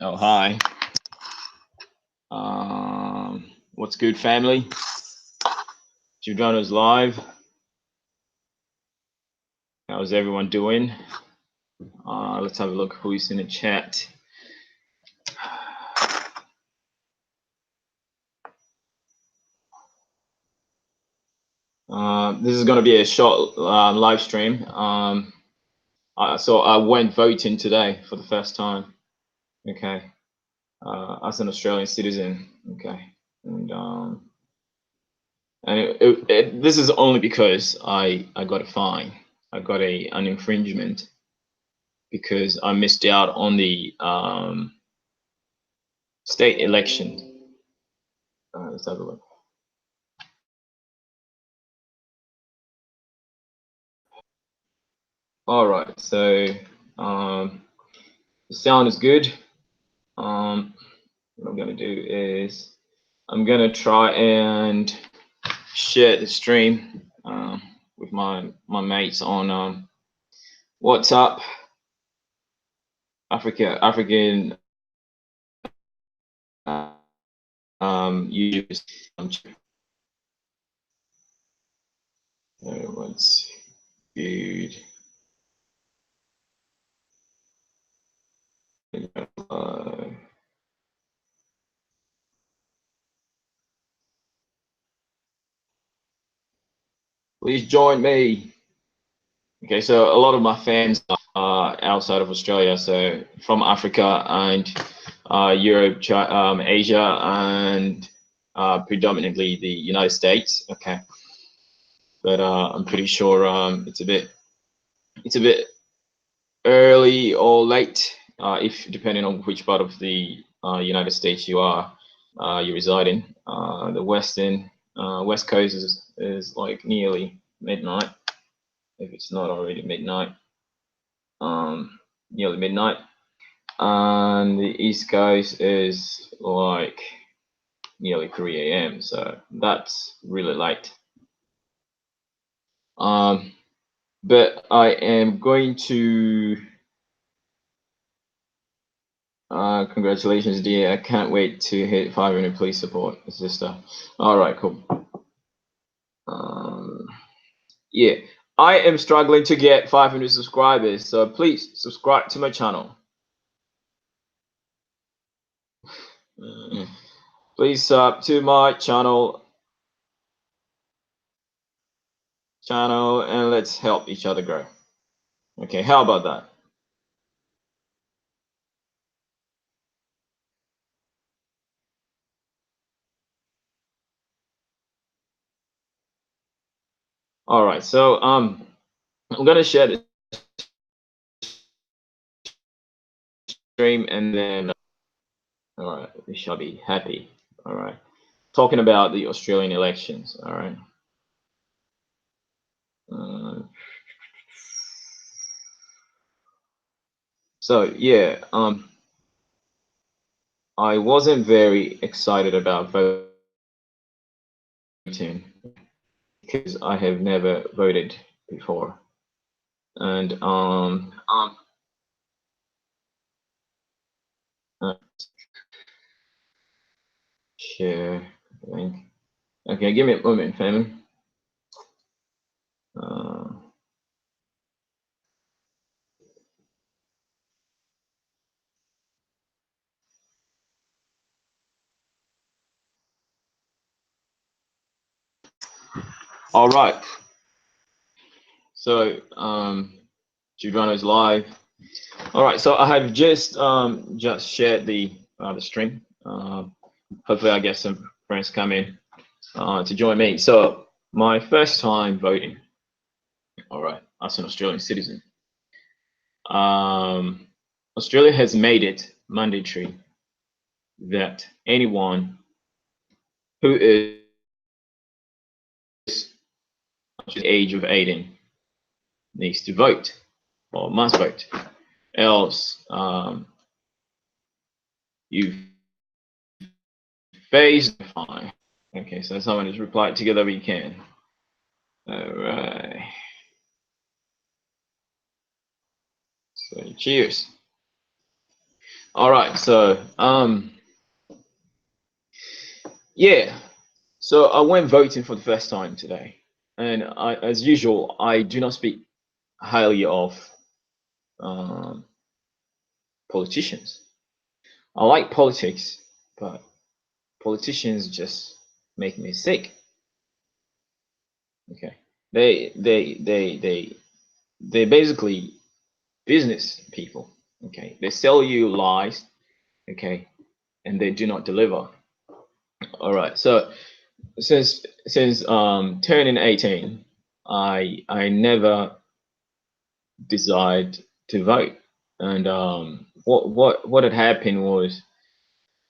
Oh, hi. What's good, family? Giordano's live. How's everyone doing? Let's have a look who's in the chat. This is going to be a short live stream. So I went voting today for the first time. Okay, as an Australian citizen. Okay, and this is only because I got a fine. I got an infringement because I missed out on the state election. Let's have a look. All right, so the sound is good. What I'm gonna do is I'm gonna try and share the stream with my mates on WhatsApp. African users. What's good? Please join me. Okay, so a lot of my fans are outside of Australia, so from Africa and Europe, Asia, and predominantly the United States. Okay, but I'm pretty sure it's a bit early or late, if depending on which part of the United States you reside in. The West Coast is like nearly midnight, if it's not already midnight. Nearly midnight, and the East Coast is like nearly 3 a.m. So that's really late. But I am going to congratulations, dear. I can't wait to hit 500. Please support sister. All right, cool. Yeah, I am struggling to get 500 subscribers, so please subscribe to my channel. Please sub to my channel, and let's help each other grow. Okay, how about that? All right, so I'm gonna share the stream, and then all right, we shall be happy. All right, talking about the Australian elections. All right. So yeah, I wasn't very excited about voting because I have never voted before, and share link. Okay, give me a moment, family. All right. So Giordano is live. All right. So I have just shared the stream. Hopefully, I get some friends come in to join me. So my first time voting. All right, as an Australian citizen. Australia has made it mandatory that anyone who is the age of 18 needs to vote or must vote, else you face the fine. Okay, so someone has replied, together we can. All right. So cheers. All right. So, yeah. So I went voting for the first time today, and as usual, I do not speak highly of um, politicians. I like politics, but politicians just make me sick. Okay, they basically business people. Okay, they sell you lies. Okay, and they do not deliver. All right. So since turning 18, I never decide to vote. And what had happened was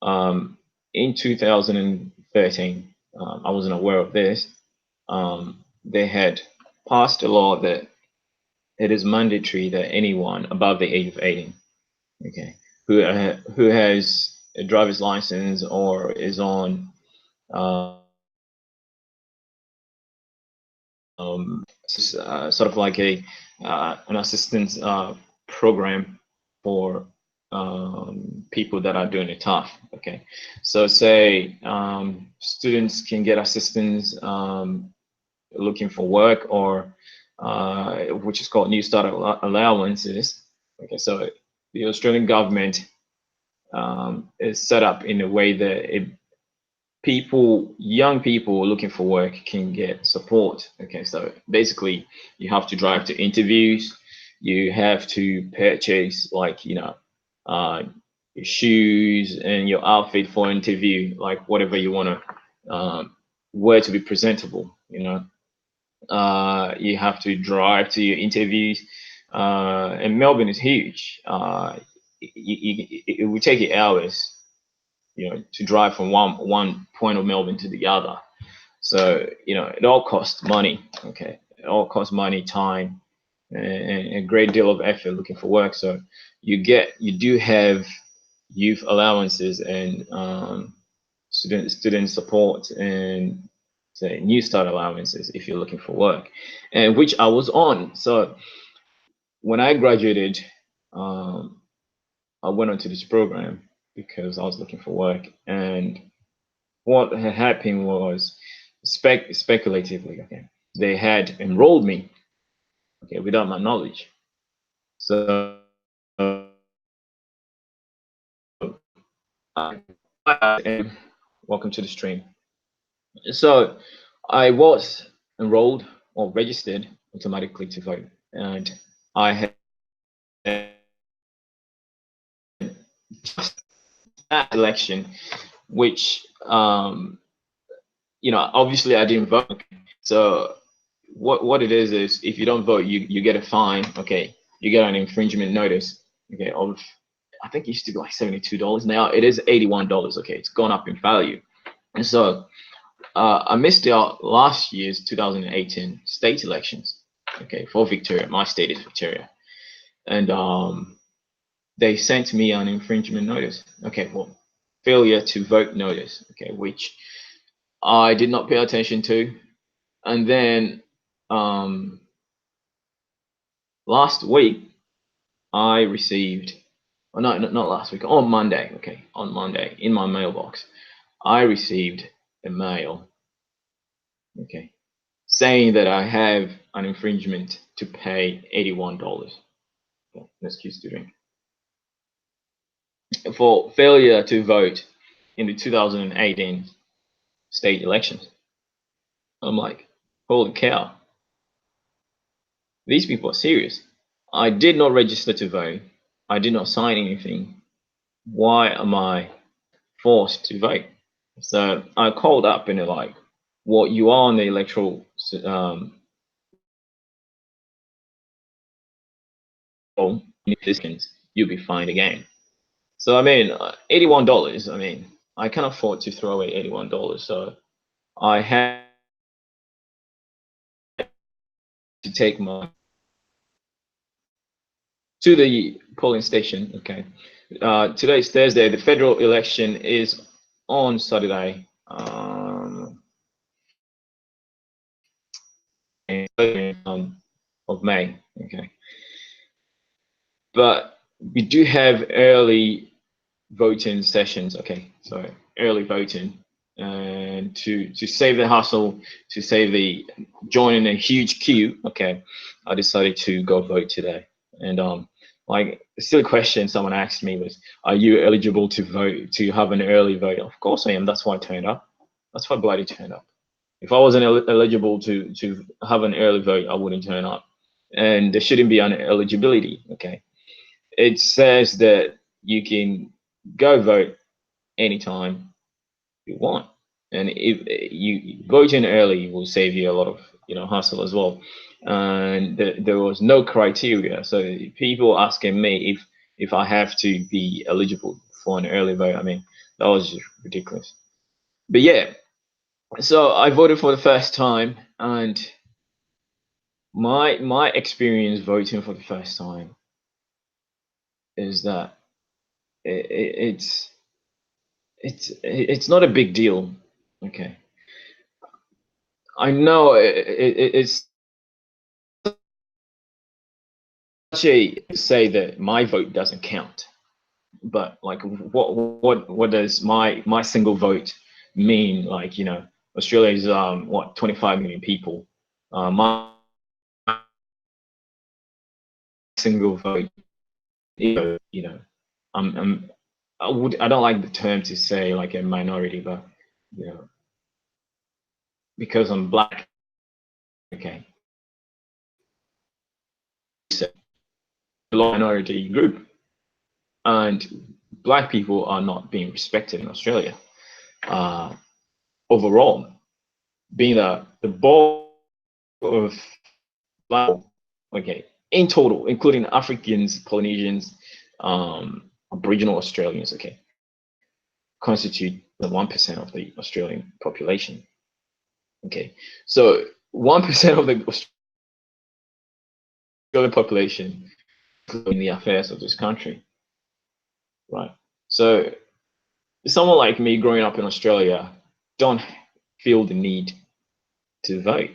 in 2013, I wasn't aware of this. They had passed a law that it is mandatory that anyone above the age of 18, okay, who has a driver's license or is on sort of like a an assistance program for people that are doing it tough. Okay, so say students can get assistance looking for work or which is called New Start allowances. Okay, so the Australian government is set up in a way that young people looking for work can get support. Okay, so basically you have to drive to interviews, you have to purchase like, uh, your shoes and your outfit for interview, like whatever you want to wear to be presentable, you have to drive to your interviews. And Melbourne is huge. It would take you hours, to drive from one point of Melbourne to the other. So, it all costs money. Okay, it all costs money, time, and a great deal of effort looking for work. So you do have youth allowances and student support and say new start allowances if you're looking for work, and which I was on. So when I graduated, um, I went onto this program because I was looking for work, and what had happened was speculatively, okay, they had enrolled me, okay, without my knowledge. So and welcome to the stream. So I was enrolled or registered automatically to vote, and I had that election, which obviously I didn't vote. So what it is if you don't vote, you get a fine. Okay, you get an infringement notice. Okay, of I think it used to be like $72. Now it is $81. Okay, it's gone up in value. And so I missed out last year's 2018 state elections. Okay, for Victoria, my state is Victoria, and they sent me an infringement notice. Okay, well, failure to vote notice. Okay, which I did not pay attention to, and then um, last week I received, oh, no, not last week, on Monday. Okay, on Monday in my mailbox, I received a mail. Okay, saying that I have an infringement to pay $81. Okay, excuse to drink for failure to vote in the 2018 state elections. I'm like, holy cow, these people are serious. I did not register to vote. I did not sign anything. Why am I forced to vote? So I called up and they're like, well, you are on the electoral roll. You'll be fined again. So I mean, $81. I mean, I can afford to throw away $81. So I had to take my to the polling station. Okay, today is Thursday. The federal election is on Saturday, of May. Okay, but we do have early. voting sessions. Okay, so early voting, and to save the hassle, to save the joining a huge queue. Okay, I decided to go vote today. And like the silly question someone asked me was, "Are you eligible to vote, to have an early vote?" Of course I am. That's why I turned up. That's why I bloody turned up. If I wasn't eligible to have an early vote, I wouldn't turn up. And there shouldn't be an eligibility. Okay, it says that you can go vote anytime you want, and if you voting early will save you a lot of hassle as well. And there was no criteria, so people asking me if I have to be eligible for an early vote. I mean, that was just ridiculous. But yeah, so I voted for the first time, and my experience voting for the first time is that it's it's not a big deal. Okay, I know it's such a say that my vote doesn't count, but like what does my single vote mean? Like Australia is what 25 million people. My single vote, you know, I'm I don't like the term to say like a minority, but you know because I'm black. Okay, so a minority group, and black people are not being respected in Australia. Uh, Overall, being the bulk of black, okay, in total, including Africans, Polynesians, Aboriginal Australians, okay, constitute the 1% of the Australian population. Okay, so 1% of the Australian population in the affairs of this country, right? So someone like me growing up in Australia don't feel the need to vote,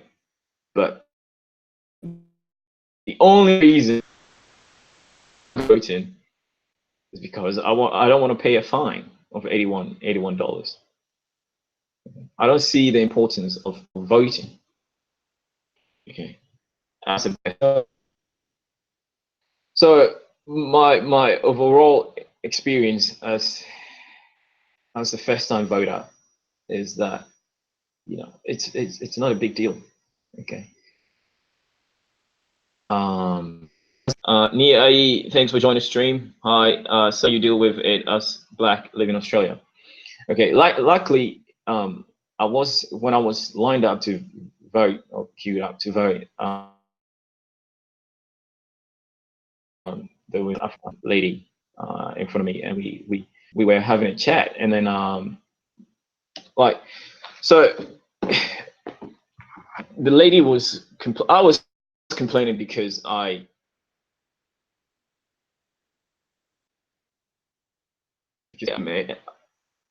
but the only reason I'm voting is because I don't want to pay a fine of $81. I don't see the importance of voting. Okay, as a so my overall experience as a first time voter is that it's not a big deal. Okay. Nia, thanks for joining the stream. Hi. So you deal with it as black living in Australia. Okay. Luckily, I was when I was lined up to vote or queued up to vote. There was a lady in front of me, and we were having a chat, and then like so the lady was I was complaining because I'm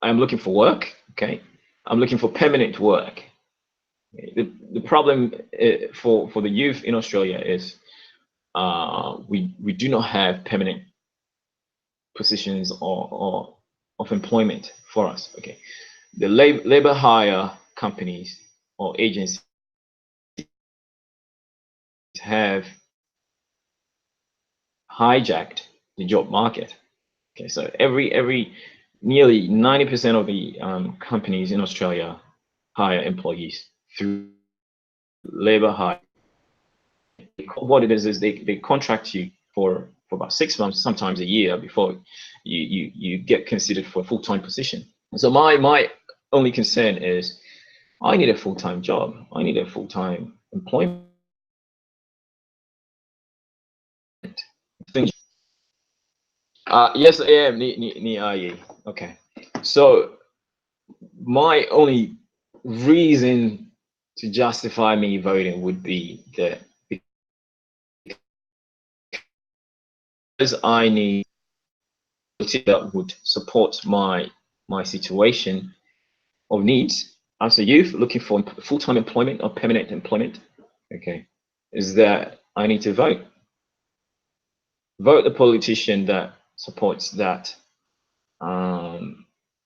looking for work. Okay, I'm looking for permanent work. The problem for the youth in Australia is we do not have permanent positions or of employment for us. Okay, the labor hire companies or agencies have hijacked the job market. Okay, so every nearly 90% of the companies in Australia hire employees through labor hire. What it is they contract you for about 6 months, sometimes a year, before you get considered for a full-time position. So my only concern is I need a full-time job. I need a full-time employment. Yes, I am. Okay. So my only reason to justify me voting would be that because I need that would support my situation of needs as a youth looking for full-time employment or permanent employment. Okay, is that I need to vote the politician that supports that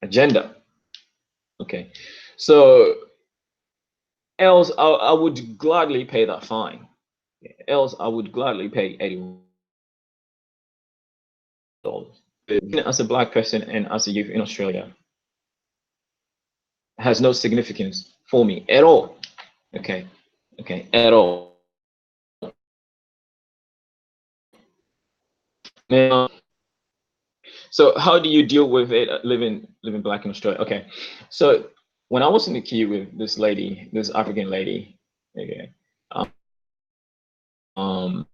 agenda. Okay, so else I would gladly pay that fine. Else I would gladly pay $80. As a black person and as a youth in Australia has no significance for me at all. Okay, okay, at all. Now, so how do you deal with it living black in Australia? Okay, so when I was in the queue with this lady, this African lady, okay, um,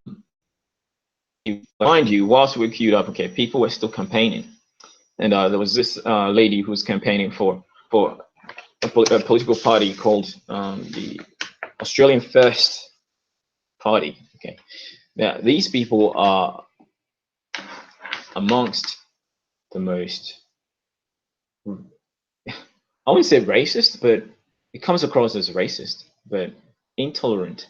mind you, whilst we queued up, okay, people were still campaigning, and there was this lady who was campaigning for a political party called the Australian First Party. Okay, now these people are amongst the most, I wouldn't say racist, but it comes across as racist, but intolerant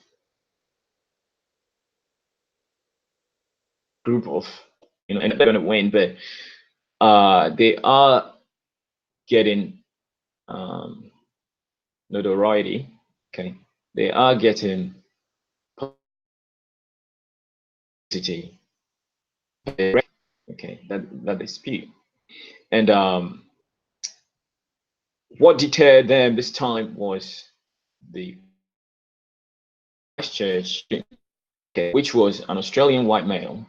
group of, and they're going to win, but they are getting notoriety. Okay, they are getting publicity. Okay, that dispute, and what deterred them this time was the Christchurch, okay, which was an Australian white male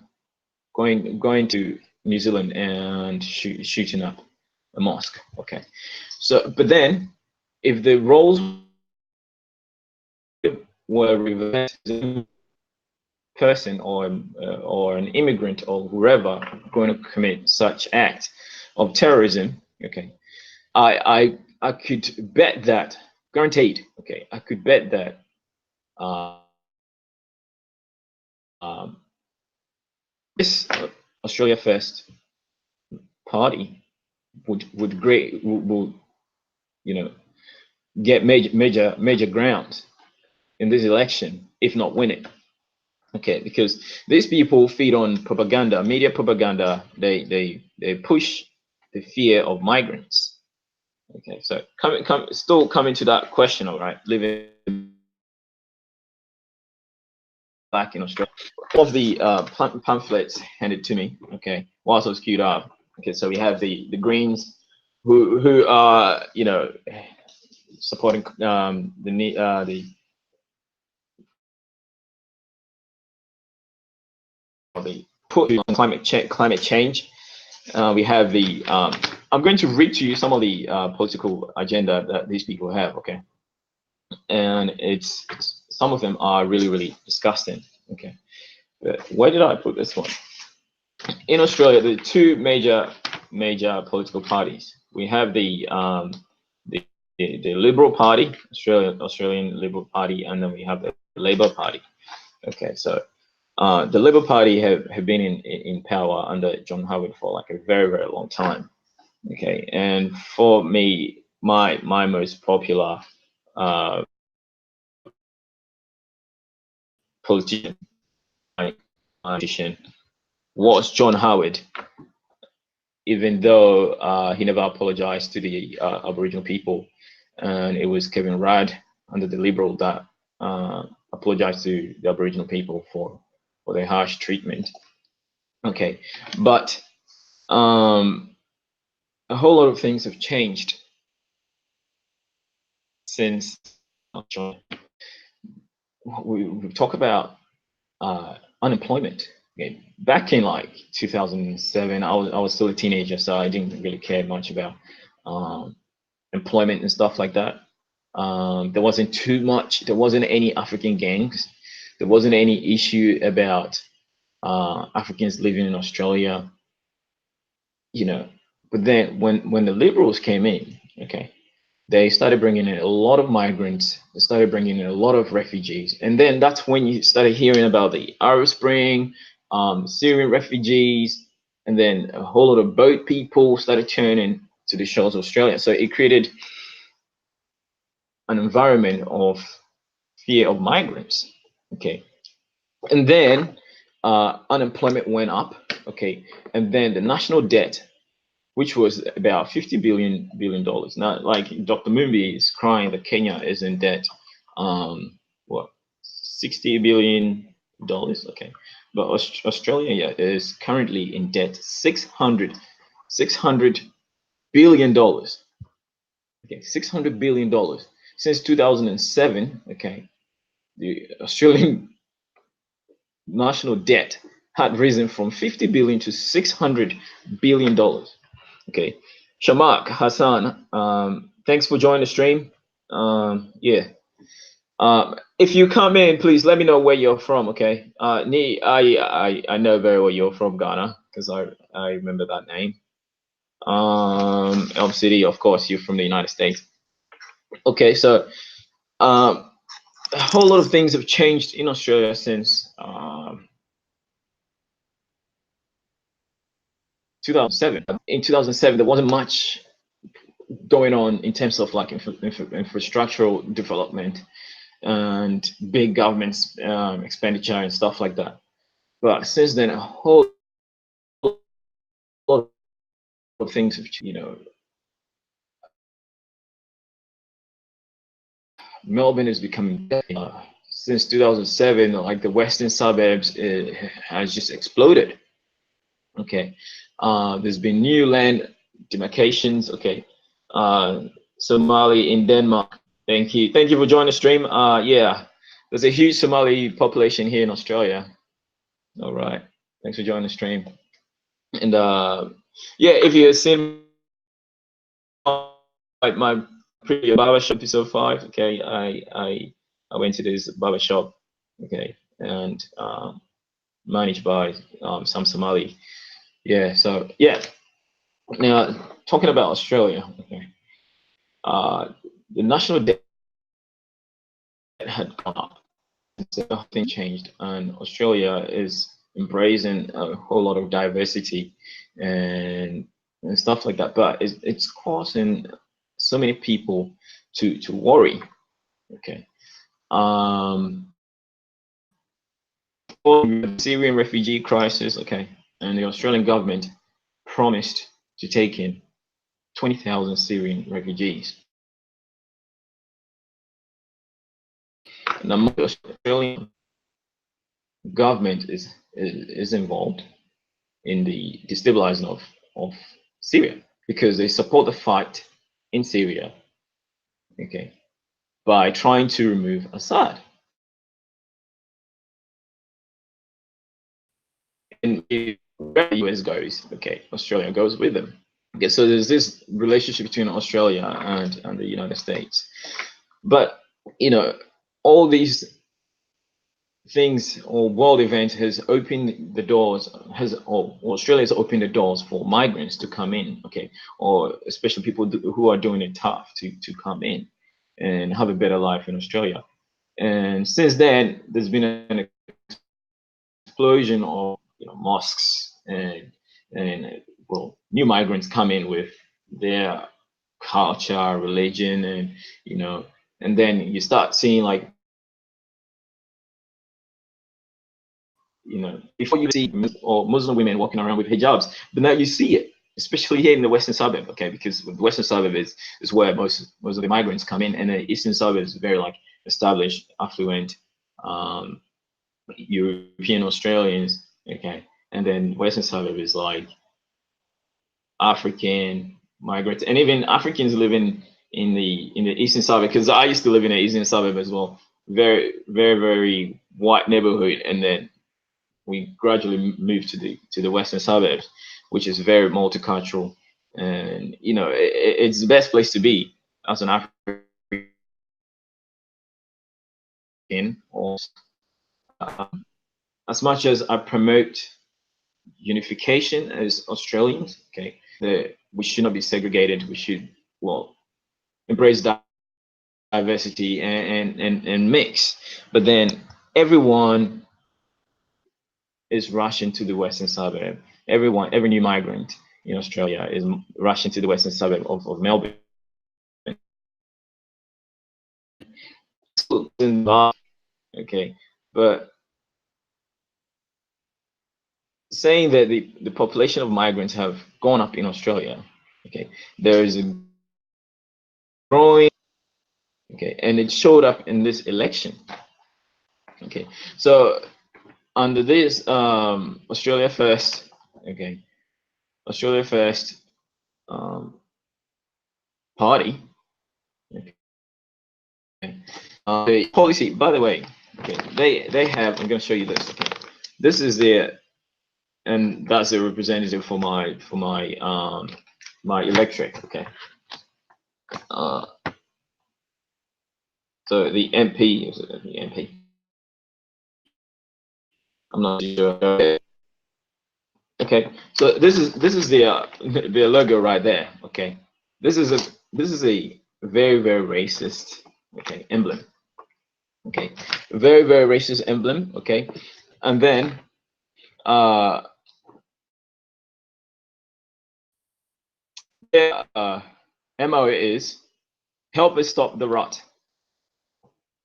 going to New Zealand and shooting up a mosque. Okay, so but then if the roles were reversed, person or an immigrant or whoever going to commit such act of terrorism, okay, I could bet that, guaranteed, okay, I could bet that uh, um, this Australia First party would you know get major ground in this election, if not win it. Okay, because these people feed on propaganda, media propaganda. They push the fear of migrants. Okay, so still coming to that question, all right, living back in Australia. Of the pamphlets handed to me, okay, whilst I was queued up. Okay, so we have the Greens, who are supporting the put on climate change. We have the I'm going to read to you some of the political agenda that these people have. Okay, and it's some of them are really disgusting. Okay, but where did I put this one? In Australia, the two major political parties. We have the, the Liberal Party, Australian Liberal Party, and then we have the Labor Party. Okay, so the Liberal Party have been in power under John Howard for like a very long time. Okay, and for me, my most popular politician, politician was John Howard, even though he never apologized to the Aboriginal people, and it was Kevin Rudd under the Liberal that apologized to the Aboriginal people for their harsh treatment. Okay, but a whole lot of things have changed since we talk about unemployment. Okay. Back in like 2007, I was still a teenager, so I didn't really care much about employment and stuff like that. There wasn't too much. There wasn't any African gangs. There wasn't any issue about Africans living in Australia. But then when the Liberals came in, okay, they started bringing in a lot of migrants. They started bringing in a lot of refugees, and then that's when you started hearing about the Arab Spring, Syrian refugees, and then a whole lot of boat people started turning to the shores of Australia. So it created an environment of fear of migrants. Okay, and then unemployment went up. Okay, and then the national debt which was about 50 billion dollars. Now, like Dr. Mumbi is crying that Kenya is in debt. What, 60 billion dollars? Okay, but Australia, yeah, is currently in debt 600 billion dollars. Okay, 600 billion dollars since 2007. Okay, the Australian national debt had risen from 50 billion to 600 billion dollars. Okay, Shamak Hassan, thanks for joining the stream. Yeah, if you come in, please let me know where you're from. Okay, I know very well you're from Ghana because I remember that name. Elm City, of course, you're from the United States. Okay, so um, a whole lot of things have changed in Australia since 2007. In 2007, there wasn't much going on in terms of like infrastructural development and big government expenditure and stuff like that. But since then, a whole lot of things have, Melbourne is becoming, since 2007, like the western suburbs has just exploded. Okay, there's been new land demarcations. Okay, Somali in Denmark. Thank you for joining the stream. Yeah, there's a huge Somali population here in Australia. All right, thanks for joining the stream. And yeah, if you have seen my previous barbershop episode 5, okay, I went to this barbershop, okay, and managed by some Somali. Yeah, so yeah. Now talking about Australia, okay, the national debt had gone up. So nothing changed, and Australia is embracing a whole lot of diversity and stuff like that. But it's causing so many people to worry. Okay, for the Syrian refugee crisis. Okay, and the Australian government promised to take in 20,000 Syrian refugees. And the Australian government is involved in the destabilizing of Syria because they support the fight in Syria, okay, by trying to remove Assad. And where the US goes, okay, Australia goes with them. Okay, so there's this relationship between Australia and the United States. But all these things or world event has opened the doors, or Australia's opened the doors for migrants to come in, okay, or especially people who are doing it tough to come in and have a better life in Australia. And since then, there's been an explosion of mosques and well, new migrants come in with their culture, religion, and then you start seeing like before you see or Muslim women walking around with hijabs, but now you see it, especially here in the western suburb, okay, because the western suburb is where most of the migrants come in, and the eastern suburb is very like established, affluent European Australians, okay, and then western suburb is like African migrants, and even Africans living in the eastern suburb, because I used to live in the eastern suburb as well, very very very white neighborhood, and then we gradually moved to the western suburbs, which is very multicultural, and it's the best place to be as an African. Or as much as I promote unification as Australians, okay, that we should not be segregated. We should embrace diversity and mix. But then everyone is rushing to the western suburb. Every new migrant in Australia is rushing to the western suburb of Melbourne. Okay, but saying that the population of migrants have gone up in Australia. Okay, there is a growing. Okay, and it showed up in this election. Okay, so under this Australia First. Okay, Australia First um, party. Okay, the policy. By the way, okay, they have. I'm going to show you this. Okay, this is their, and that's a representative for my electorate. Okay, uh, so the MP is it the MP? I'm not sure. Okay, so this is the logo right there. Okay, this is a very racist, okay, emblem. Okay, very racist emblem. Okay, and then uh their MO is help us stop the rot.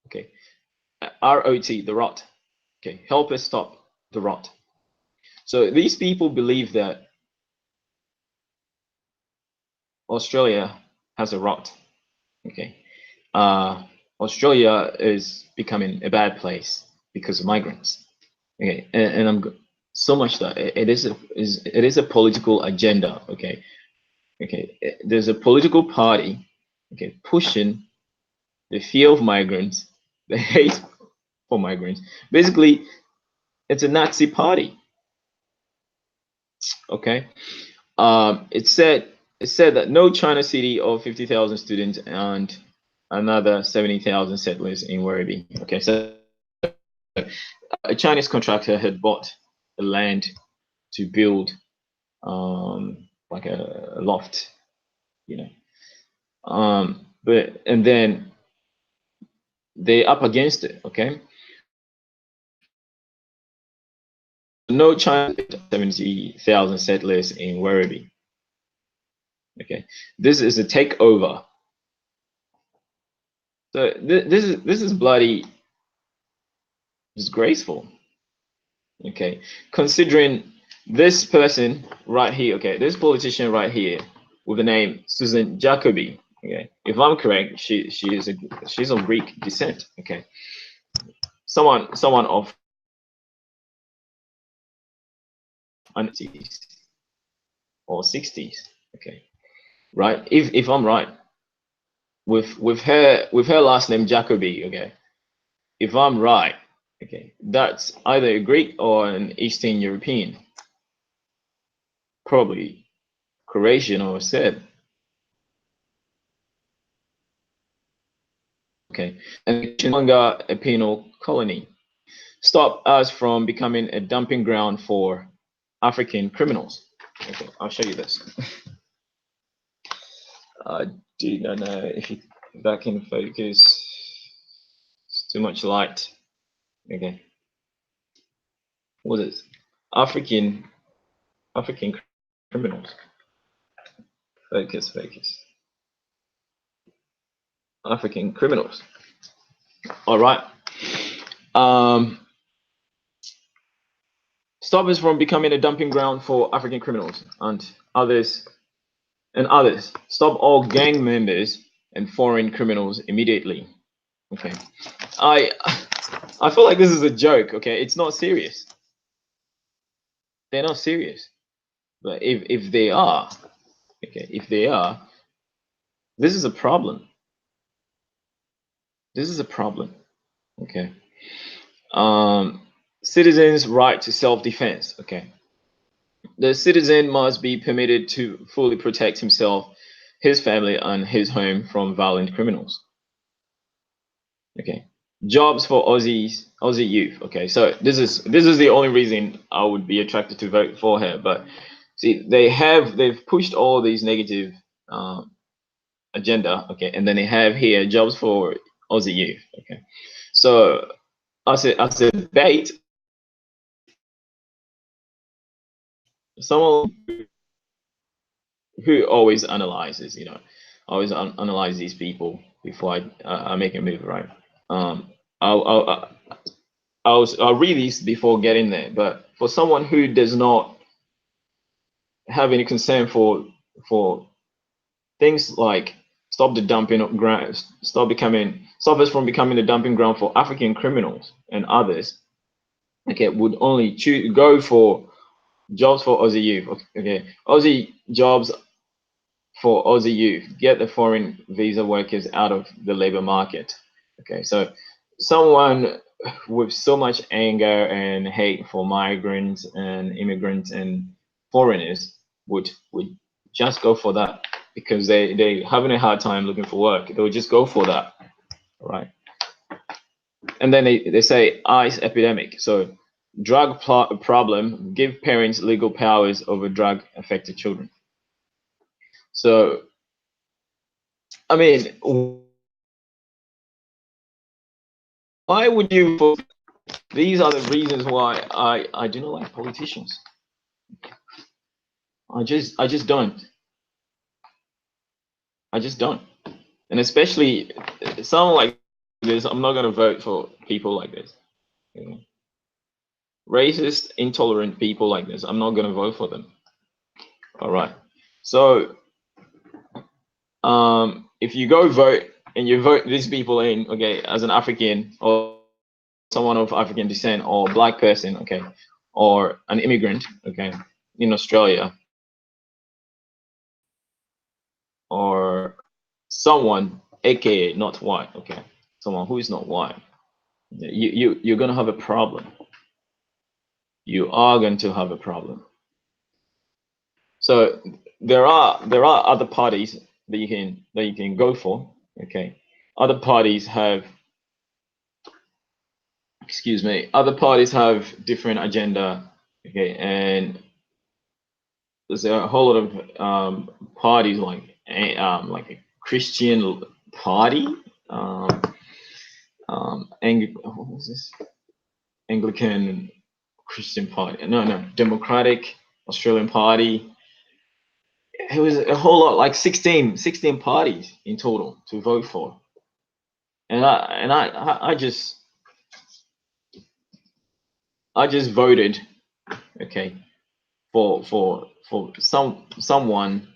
Okay, ROT, the rot. Okay, help us stop the rot. So these people believe that Australia has a rot. Okay, Australia is becoming a bad place because of migrants. Okay, and I'm so much that it is a political agenda. Okay, okay, there's a political party, okay, pushing the fear of migrants, the hate for migrants. Basically, it's a Nazi party. Okay, it said that no China city of 50,000 students and another 70,000 settlers in Werribee. Okay, so a Chinese contractor had bought the land to build like a loft, you know. But and then they up against it. Okay, no China 70,000 settlers in Werribee. Okay, this is a takeover. So this is bloody disgraceful. Okay, considering this person right here, okay, this politician right here with the name Susan Jacobi. Okay, if I'm correct, she's of Greek descent. Okay, someone of aunties or 60s. Okay, right. If I'm right, with her last name Jacobi. Okay, if I'm right, okay, that's either a Greek or an Eastern European, probably Croatian or Serb. Okay, and no longer a penal colony. Stop us from becoming a dumping ground for African criminals. Okay, I'll show you this. I do not know if that can focus. It's too much light. Okay, what is African criminals? Focus. African criminals. All right. Um, stop us from becoming a dumping ground for African criminals and others. Stop all gang members and foreign criminals immediately. Okay. I I feel like this is a joke. Okay, it's not serious. They're not serious. But if they are, okay, if they are, this is a problem. This is a problem. Okay. Um, citizens' right to self-defense. Okay. The citizen must be permitted to fully protect himself, his family, and his home from violent criminals. Okay. Jobs for Aussie youth. Okay, so this is the only reason I would be attracted to vote for her. But see, they've pushed all these negative agenda. Okay, and then they have here jobs for Aussie youth. Okay, so as a debate, someone who always analyzes, always analyze these people before I make a move, right? Um, I'll read these before getting there, but for someone who does not have any concern for things like stop the dumping of ground, stop us from becoming the dumping ground for African criminals and others. Okay, would only choose go for jobs for Aussie youth. Okay, Aussie jobs for Aussie youth. Get the foreign visa workers out of the labor market. Okay, so someone with so much anger and hate for migrants and immigrants and foreigners would just go for that because they having a hard time looking for work. They would just go for that, right? And then they say ICE epidemic. So drug problem, give parents legal powers over drug affected children. So I mean, why would you? These are the reasons why I do not like politicians. I just don't. I just don't. And especially someone like this, I'm not gonna vote for people like this. You know? Racist, intolerant people like this, I'm not gonna vote for them. All right. So if you go vote and you vote these people in, okay, as an African or someone of African descent or black person, okay, or an immigrant, okay, in Australia, or someone, aka not white, okay, someone who is not white, you're gonna have a problem. You are going to have a problem. So there are other parties that you can go for, okay. Other parties have, excuse me, other parties have different agenda, okay, and there's a whole lot of parties like a Christian party, what was this? Anglican Christian party. No, Democratic Australian Party. It was a whole lot, like 16 parties in total to vote for, and I just voted, okay, for someone,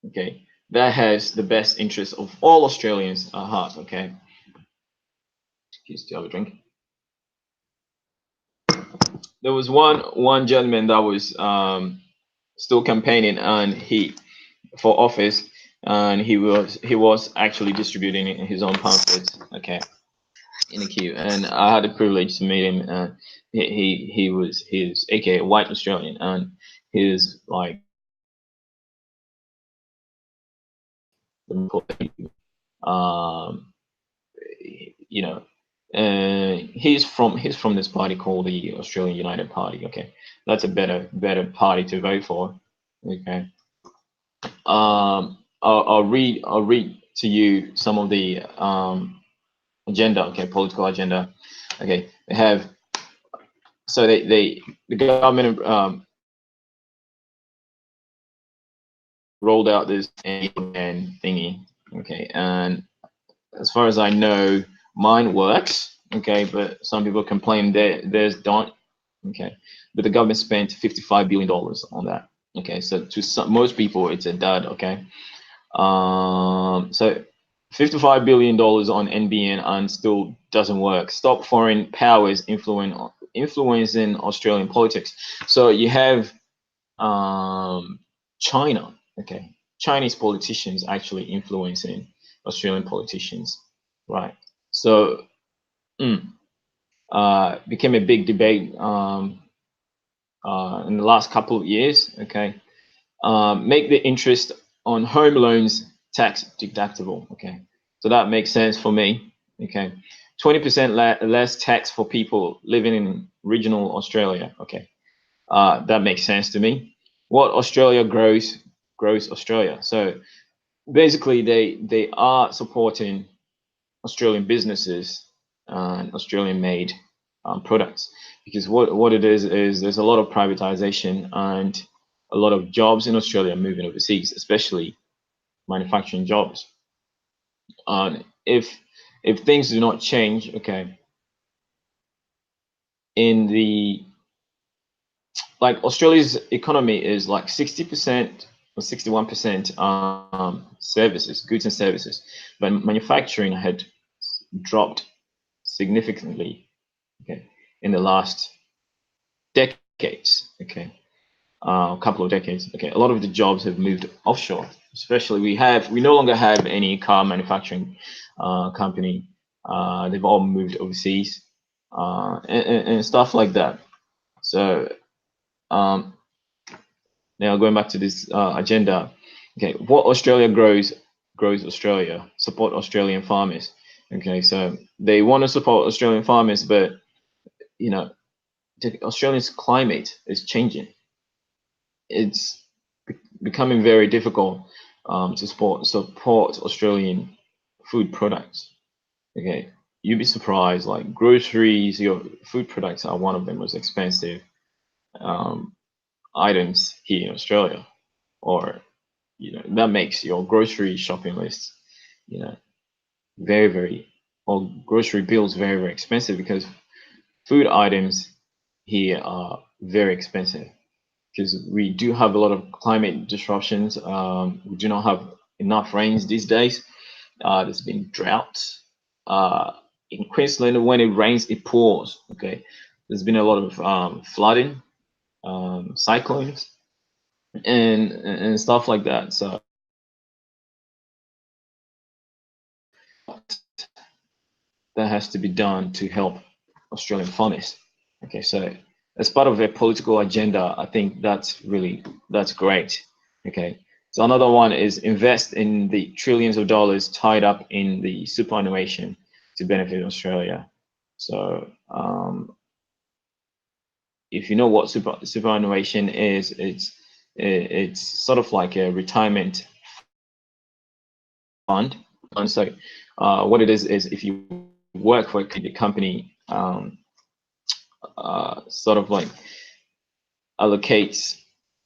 okay, that has the best interest of all Australians at heart, okay. Excuse me, have a drink. There was one gentleman that was still campaigning, and he for office, and he was actually distributing his own pamphlets, okay, in the queue, and I had the privilege to meet him. And he's aka white Australian, and he's like um you know, and he's from this party called the Australian United Party. Okay, that's a better party to vote for. Okay, I'll read to you some of the agenda. Okay, political agenda. Okay, they have, so the government rolled out this and thingy. Okay, and as far as I know, mine works. Okay, but some people complain that theirs don't. Okay, but the government spent $55 billion on that. Okay, so to most people, it's a dud. Okay, so $55 billion on NBN and still doesn't work. Stop foreign powers influencing Australian politics. So you have China. Okay, Chinese politicians actually influencing Australian politicians, right? So became a big debate in the last couple of years. Okay, make the interest on home loans tax deductible. Okay, so that makes sense for me. Okay, 20% less tax for people living in regional Australia. Okay, that makes sense to me. What Australia grows Australia. So basically, they are supporting Australian businesses and Australian made products, because what it is there's a lot of privatization and a lot of jobs in Australia moving overseas, especially manufacturing jobs. And if things do not change, okay, in the like Australia's economy is like 60% or 61% services, goods and services, but manufacturing had dropped significantly, okay, in the last decades, okay, a couple of decades, okay. A lot of the jobs have moved offshore. Especially we no longer have any car manufacturing company. They've all moved overseas, and stuff like that. So um, now going back to this agenda, okay, what Australia grows Australia. Support Australian farmers. Okay, so they want to support Australian farmers, but you know, Australia's climate is changing. It's becoming very difficult to support Australian food products. Okay, you'd be surprised. Like groceries, your food products are one of the most expensive um, items here in Australia, or that makes your grocery shopping list, you know, very or grocery bills very expensive because food items here are very expensive because we do have a lot of climate disruptions. We do not have enough rains these days. There's been droughts. In Queensland, when it rains, it pours. Okay, there's been a lot of flooding, cyclones, and stuff like that. So that has to be done to help Australian farmers. Okay, so as part of a political agenda, I think that's great. Okay, so another one is invest in the trillions of dollars tied up in the superannuation to benefit Australia. So if you know what superannuation is, it's sort of like a retirement fund. And so what it is if you work for a company, sort of like allocates,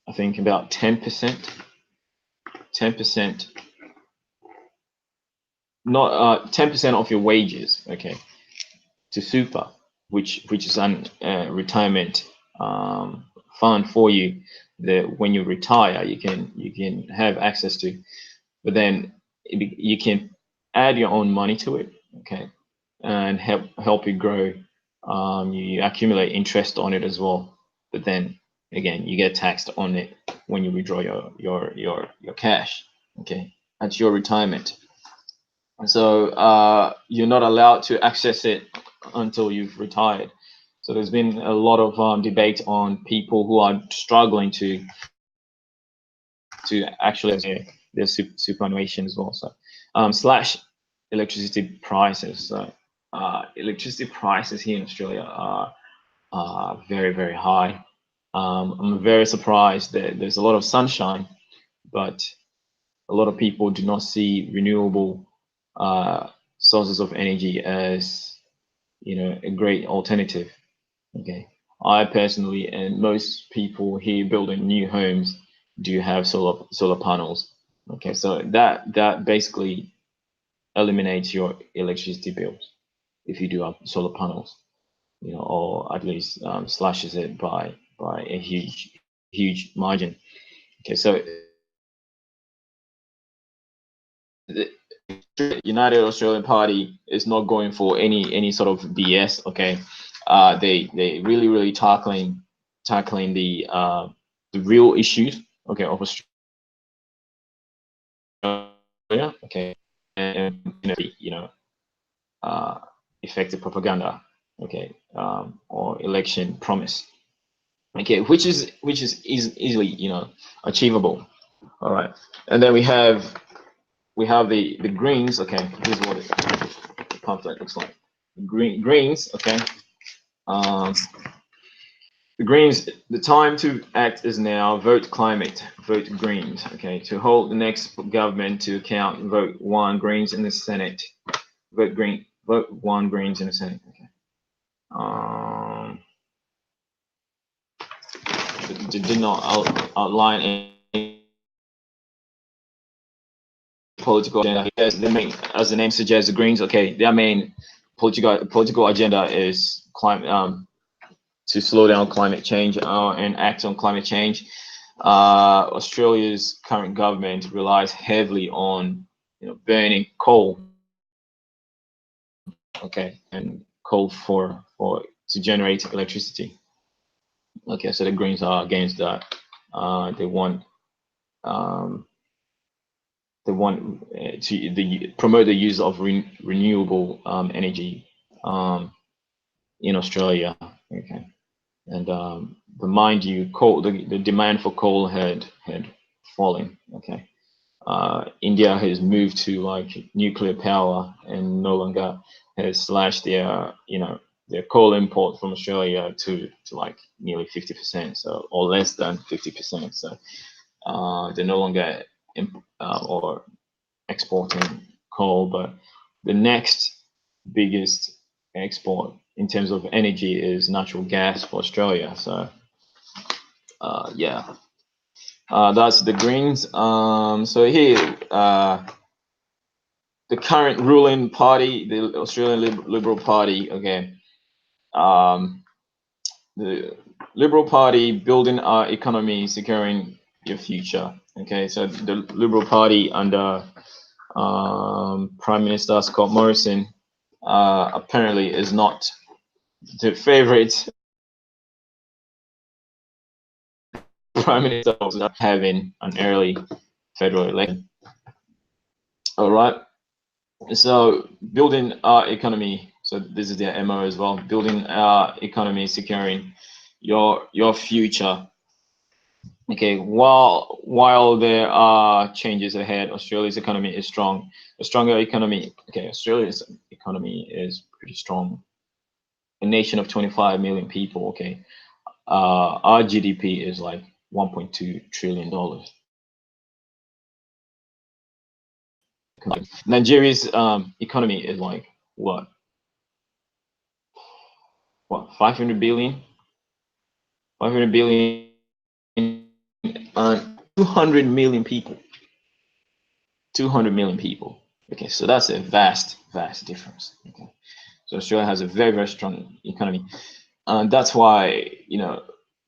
I think about 10%, 10%, not 10% of your wages, okay, to super, which is an retirement fund for you that when you retire you can have access to, but then you can add your own money to it, okay, and help you grow. You accumulate interest on it as well, but then again you get taxed on it when you withdraw your cash, okay, at your retirement. So you're not allowed to access it until you've retired. So there's been a lot of debate on people who are struggling to actually have their superannuation as well. So slash electricity prices. So electricity prices here in Australia are very high. I'm very surprised that there's a lot of sunshine, but a lot of people do not see renewable sources of energy as a great alternative. Okay, I personally and most people here building new homes do have solar panels. Okay, so that basically eliminates your electricity bills if you do have solar panels, or at least slashes it by a huge margin. Okay, so the United Australian Party is not going for any sort of BS. Okay, they really tackling the real issues. Okay, of Australia. Okay, and uh, effective propaganda. Okay, or election promise. Okay, which is easily achievable. All right, and then we have the greens. Okay, this is what the pamphlet looks like. Greens. Okay, um, the Greens, the time to act is now. Vote climate, vote Greens. Okay, to hold the next government to account, vote one Greens in the Senate. Vote one Greens in the Senate. Okay. Did not outline any political agenda. Yes, as the name suggests, the Greens. Okay, their main political agenda is climate. to slow down climate change and act on climate change. Australia's current government relies heavily on burning coal, okay, and coal for to generate electricity. Okay, so the Greens are against that. They want um, to promote the use of renewable energy in Australia. Okay, and but mind you, the demand for coal had fallen. Okay, India has moved to like nuclear power and no longer has slashed their coal import from Australia to like nearly 50%, so or less than 50%. So they're no longer or exporting coal, but the next biggest export in terms of energy is natural gas for Australia. So yeah, that's the Greens. So here, the current ruling party, the Australian Liberal Party, okay, the Liberal Party building our economy, securing your future. Okay, so the Liberal Party under Prime Minister Scott Morrison apparently is not the favorite prime minister of having an early federal election. All right. So building our economy. So this is their MO as well. Building our economy, securing your future. Okay. While there are changes ahead, Australia's economy is strong. A stronger economy. Okay, Australia's economy is pretty strong. A nation of 25 million people. Okay. Our GDP is like $1.2 trillion. Nigeria's economy is like what 500 billion, 500 billion, and 200 million people. 200 million people. Okay, so that's a vast difference. Okay, so Australia has a very strong economy, and that's why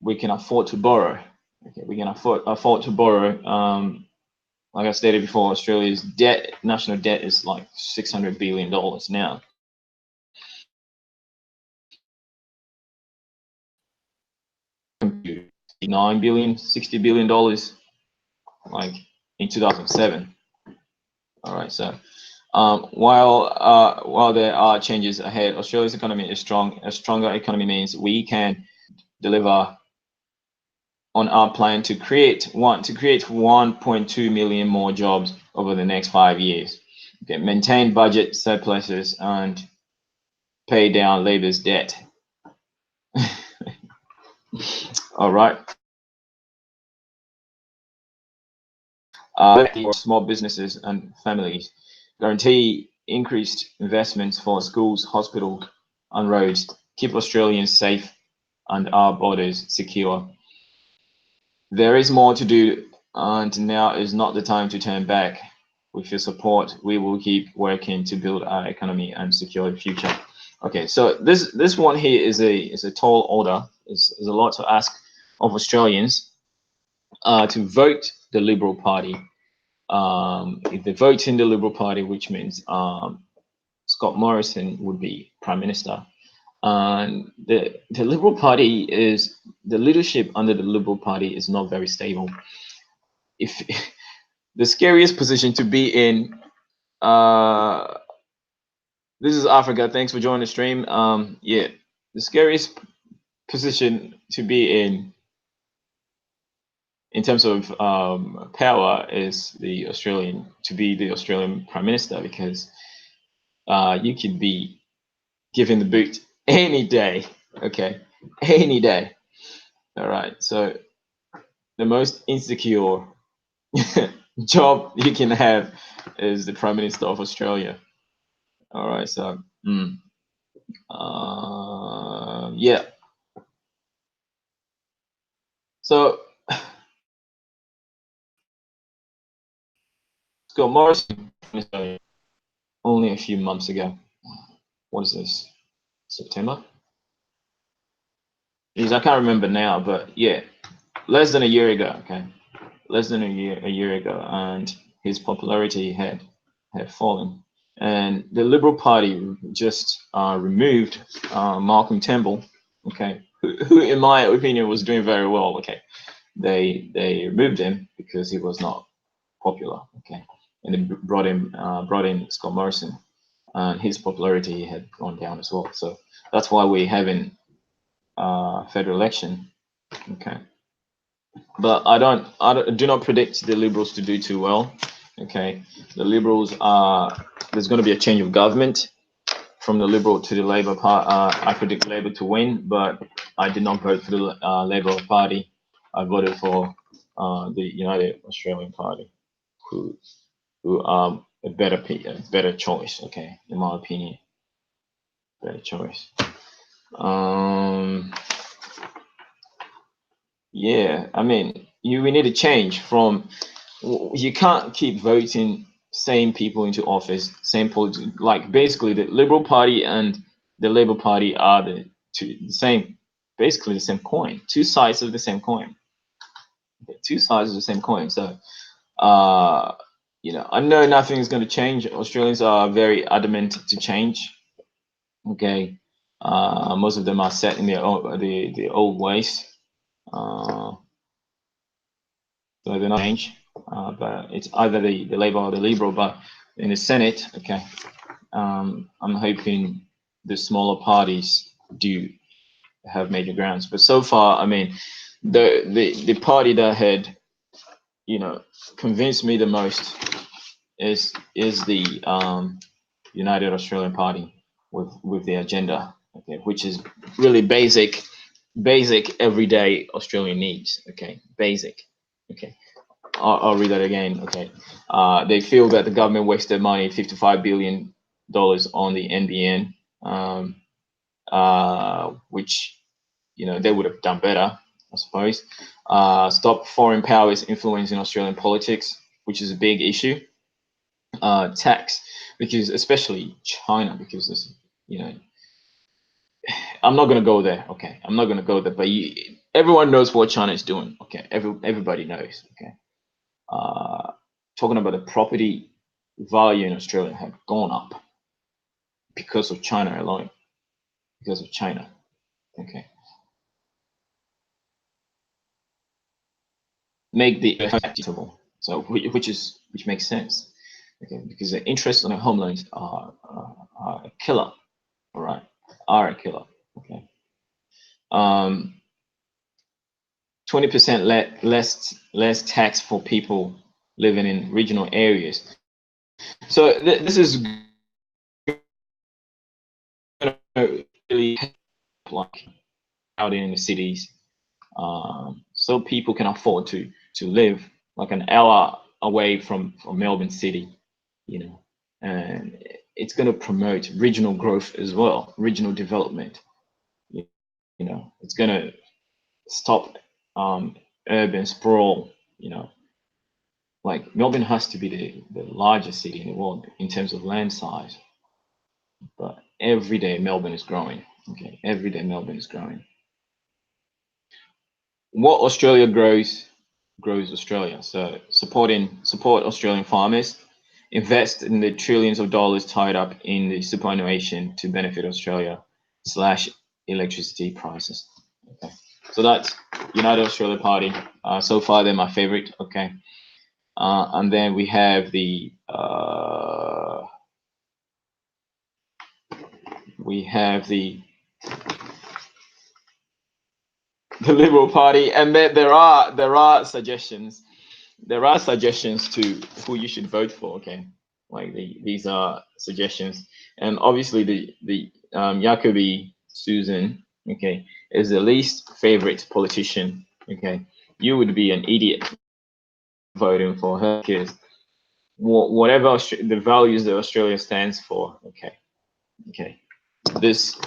we can afford to borrow. Okay, we can afford to borrow. Like I stated before, Australia's national debt is like $600 billion now. 9 billion, $60 billion like in 2007. All right, so while there are changes ahead, Australia's economy is strong. A stronger economy means we can deliver on our plan to create 1.2 million more jobs over the next 5 years. Okay, maintain budget surpluses and pay down Labor's debt. All right. For small businesses and families, guarantee increased investments for schools, hospitals, and roads, keep Australians safe and our borders secure. There is more to do, and now is not the time to turn back. With your support, we will keep working to build our economy and secure the future. Okay, so this one here is a tall order. Is a lot to ask of Australians to vote the Liberal Party. If they vote in the Liberal Party, which means Scott Morrison would be Prime Minister. And the Liberal Party the leadership under the Liberal Party is not very stable. If the scariest position to be in, this is Africa. Thanks for joining the stream. Yeah, the scariest position to be in terms of power is to be the Australian Prime Minister, because you could be given the boot any day. Okay, any day. All right. So the most insecure job you can have is the Prime Minister of Australia. All right. So yeah. So Scott Morrison only a few months ago. What is this? September? Because I can't remember now, but yeah, less than a year ago. Okay, less than a year ago, and his popularity had fallen. And the Liberal Party just removed Malcolm Turnbull. Okay, who, in my opinion, was doing very well. Okay, they removed him because he was not popular. Okay, and they brought in Scott Morrison, and his popularity had gone down as well. So that's why we're having federal election. Okay, but I do not predict the Liberals to do too well. Okay, the Liberals are there's going to be a change of government from the Liberal to the Labour Party. I predict Labour to win, but I did not vote for the Labour Party. I voted for the United Australian Party, who a better choice. Okay, in my opinion, better choice. Um, yeah, I mean, we need to change from. You can't keep voting same people into office, same politics. Like basically, the Liberal Party and the Labour Party are the same, basically the same coin, two sides of the same coin, two sides of the same coin. So, uh, I know nothing is going to change. Australians are very adamant to change. Okay, most of them are set in the old ways. Uh, so they're not change. But it's either the Labour or the Liberal. But in the Senate, okay, I'm hoping the smaller parties do have major grounds. But so far, I mean, the party that had convinced me the most is the United Australian Party with the agenda, okay, which is really basic everyday Australian needs. Okay, basic. Okay, I'll read that again. Okay, they feel that the government wasted money, $55 billion on the NBN, which they would have done better, I suppose. Stop foreign powers influencing Australian politics, which is a big issue. Tax, because especially China, because this, I'm not gonna go there. Okay, I'm not gonna go there, but everyone knows what China is doing. Okay, everybody knows. Okay, uh, talking about the property value in Australia have gone up because of China alone. Because of China. Okay, make the taxable. So which makes sense. Okay, because the interest on the home loans are a killer. All right, are a killer. Okay. 20% less tax for people living in regional areas. So this is really like out in the cities, so people can afford to live like an hour away from Melbourne City, and it's going to promote regional growth as well, regional development. You, it's going to stop urban sprawl. Like Melbourne has to be the largest city in the world in terms of land size, but every day Melbourne is growing. Okay, every day Melbourne is growing. What Australia grows Australia. So support Australian farmers, invest in the trillions of dollars tied up in the superannuation to benefit Australia slash electricity prices. Okay, so that's United Australia Party. So far, they're my favorite. Okay, and then we have the Liberal Party, and there are suggestions. There are suggestions to who you should vote for. Okay, like these are suggestions, and obviously the Jacobi Susan, okay, is the least favorite politician. Okay, you would be an idiot voting for her because whatever the values that Australia stands for. Okay, this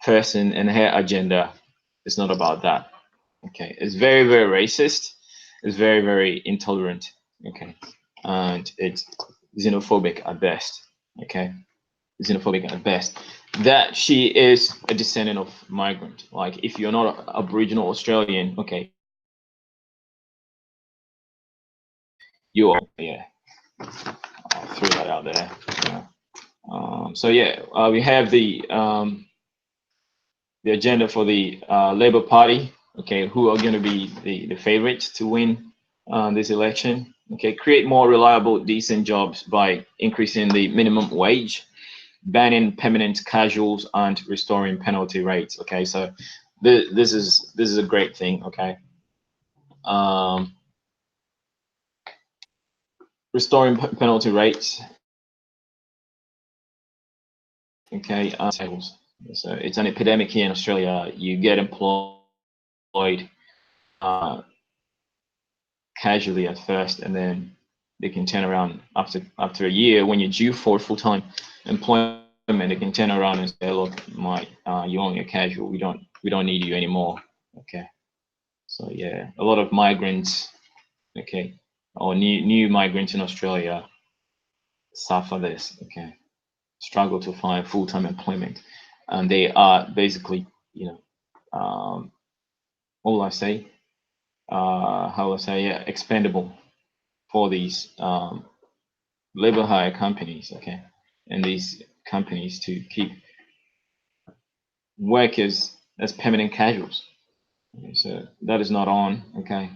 person and her agenda is not about that. Okay, it's very very racist. It's very very intolerant. Okay, and it's xenophobic at best. Okay, xenophobic at best. that she is a descendant of migrant. Like if you're not a Aboriginal Australian, okay, you are. Yeah, I'll throw that out there. Yeah. So yeah, we have the agenda for the Labour Party. Okay, who are going to be the favorites to win this election? Okay, create more reliable, decent jobs by increasing the minimum wage, banning permanent casuals, and restoring penalty rates. Okay, so this is a great thing. Okay, um, restoring penalty rates. Okay, so it's an epidemic here in Australia. You get employed uh, casually at first, and then they can turn around after a year when you're due for full-time employment. They can turn around and say, "Look, you're only a casual. We don't need you anymore." Okay, so yeah, a lot of migrants, okay, or new migrants in Australia suffer this. Okay, struggle to find full-time employment, and they are basically, what will I say? How will I say? Yeah, expendable for these labor hire companies, okay, and these companies to keep workers as permanent casuals. Okay, so that is not on, okay.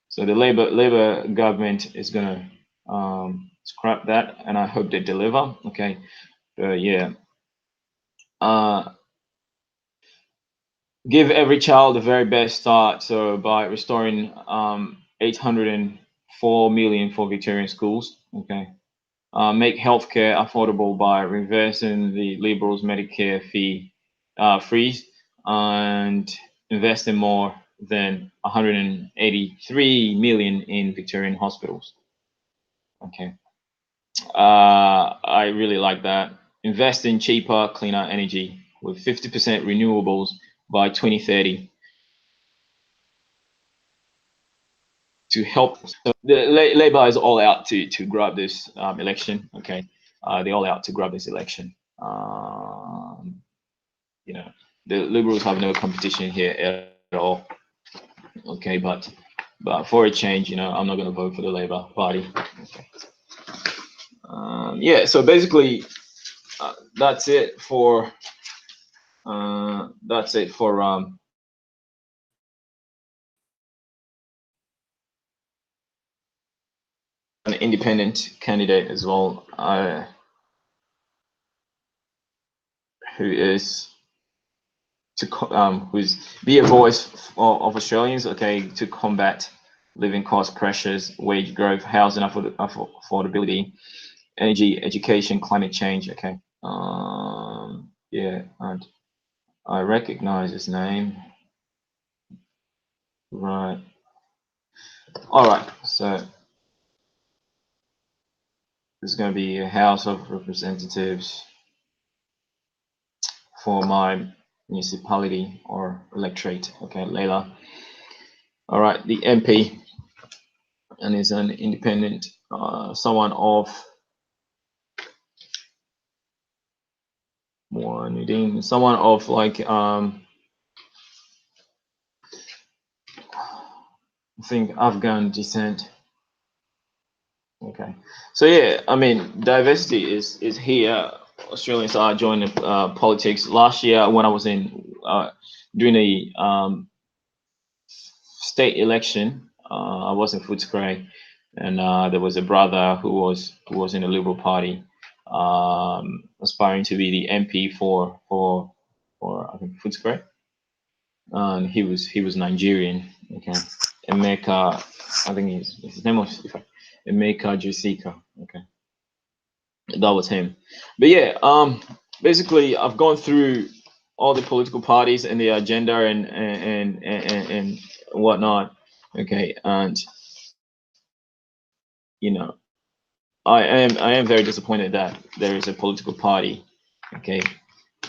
So the labor government is gonna scrap that, and I hope they deliver, okay. Yeah, uh, give every child the very best start. So by restoring 804 million for Victorian schools, okay. Make healthcare affordable by reversing the Liberals' Medicare fee freeze and investing more than 183 million in Victorian hospitals. Okay, I really like that. Invest in cheaper, cleaner energy with 50% renewables by 2030 to help. So the Labour is all out to grab this election. Okay, they're all out to grab this election. You know, the Liberals have no competition here at all. Okay, but for a change, I'm not going to vote for the Labour Party. Okay. Yeah, so basically, that's it for an independent candidate as well, who is who's be a voice of Australians, okay, to combat living cost pressures, wage growth, housing affordability, energy, education, climate change. Okay, yeah, and I recognize his name. Right. All right. So this is going to be a House of Representatives for my municipality or electorate. Okay, Layla. All right, the MP, and is an independent, someone of someone of like I think Afghan descent. Okay, so yeah, I mean diversity is here. Australians are joining politics. Last year when I was in during the state election, I was in Footscray, and there was a brother who was in the Liberal Party, aspiring to be the MP for I think Footscray, and he was Nigerian. Okay, Emeka, I think his name was Emeka Jessica. Okay, that was him. But yeah, basically I've gone through all the political parties and the agenda and whatnot. Okay, and you know, I am very disappointed that there is a political party. Okay,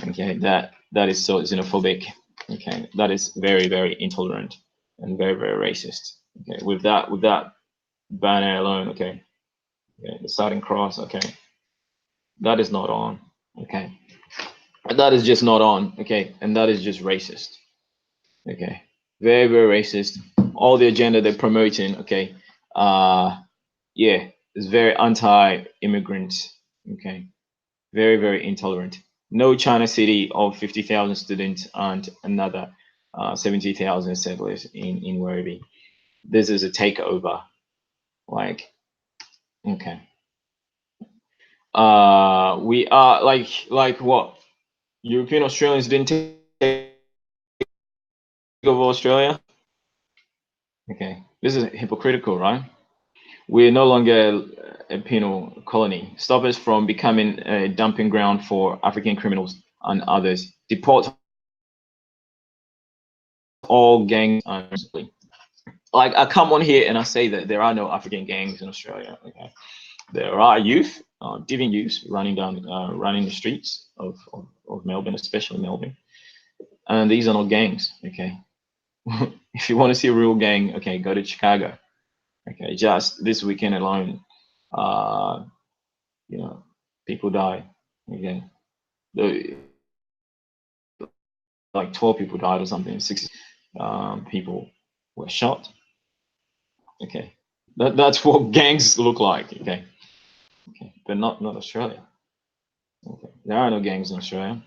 that is so xenophobic. Okay, that is very very intolerant and very very racist. Okay, with that banner alone. Okay, the starting cross. Okay, that is not on. Okay, That is just not on, okay, and that is just racist, okay, very very racist. All the agenda they're promoting, okay, yeah, is very anti-immigrant, okay, very very intolerant. No China city of 50,000 students and another 70,000 settlers in Werribee. This is a takeover, like, okay. We are like what? European Australians didn't take over Australia? Okay, this is hypocritical, right? We're no longer a penal colony. Stop us from becoming a dumping ground for African criminals and others. Deport all gangs. Like, I come on here and I say that there are no African gangs in Australia. Okay, there are youth, deviant youth, running the streets of Melbourne, especially Melbourne, and these are not gangs. Okay, if you want to see a real gang, okay, go to Chicago. Okay, just this weekend alone, uh, you know, people die. Okay, the, like 12 people died or something. 60 people were shot. Okay, that's what gangs look like. Okay, okay, but not Australia. Okay, there are no gangs in Australia.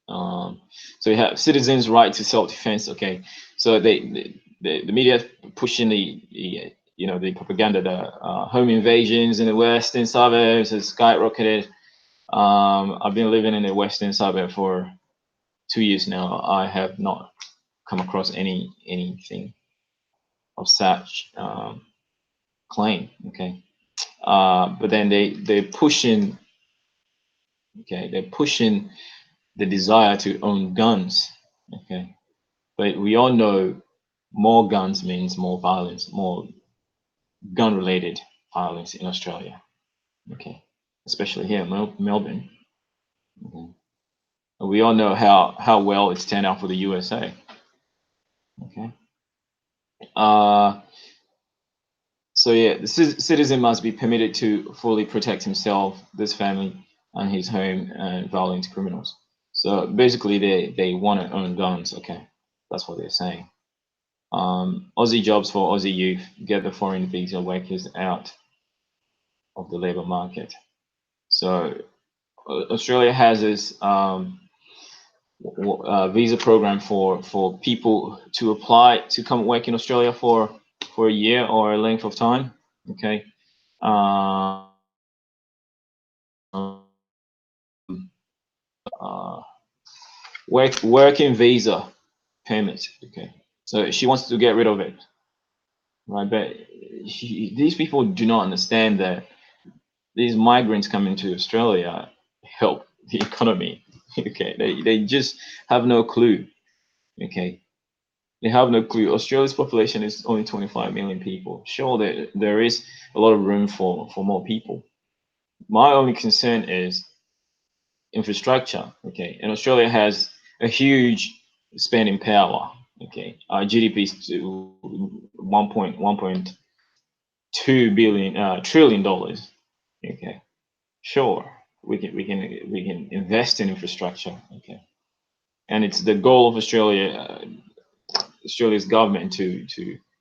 Um, so you have citizens' right to self-defense. Okay, so the media pushing the propaganda, the home invasions in the western suburbs has skyrocketed. I've been living in the western suburb for 2 years now. I have not come across anything of such claim. Okay, but then they're pushing. Okay, they're pushing the desire to own guns. Okay, but we all know more guns means more violence, more gun-related violence in Australia. Okay, especially here in Melbourne. Okay. And we all know how well it's turned out for the USA. Okay. Uh, so yeah, the citizen must be permitted to fully protect himself, this family, and his home and violent criminals. So basically, they want to own guns. Okay, that's what they're saying. Aussie jobs for Aussie youth, get the foreign visa workers out of the labor market. So Australia has this visa program for people to apply to come work in Australia for a year or a length of time. Okay. Uh, uh, working visa permit. Okay. So she wants to get rid of it, right? But these people do not understand that these migrants coming to Australia help the economy. Okay, they just have no clue. Okay, they have no clue. Australia's population is only 25 million people. Sure, there is a lot of room for more people. My only concern is infrastructure. Okay, and Australia has a huge spending power. Okay, our GDP is to 1.2 billion trillion dollars. Okay, sure, we can invest in infrastructure. Okay, and it's the goal of Australia's government to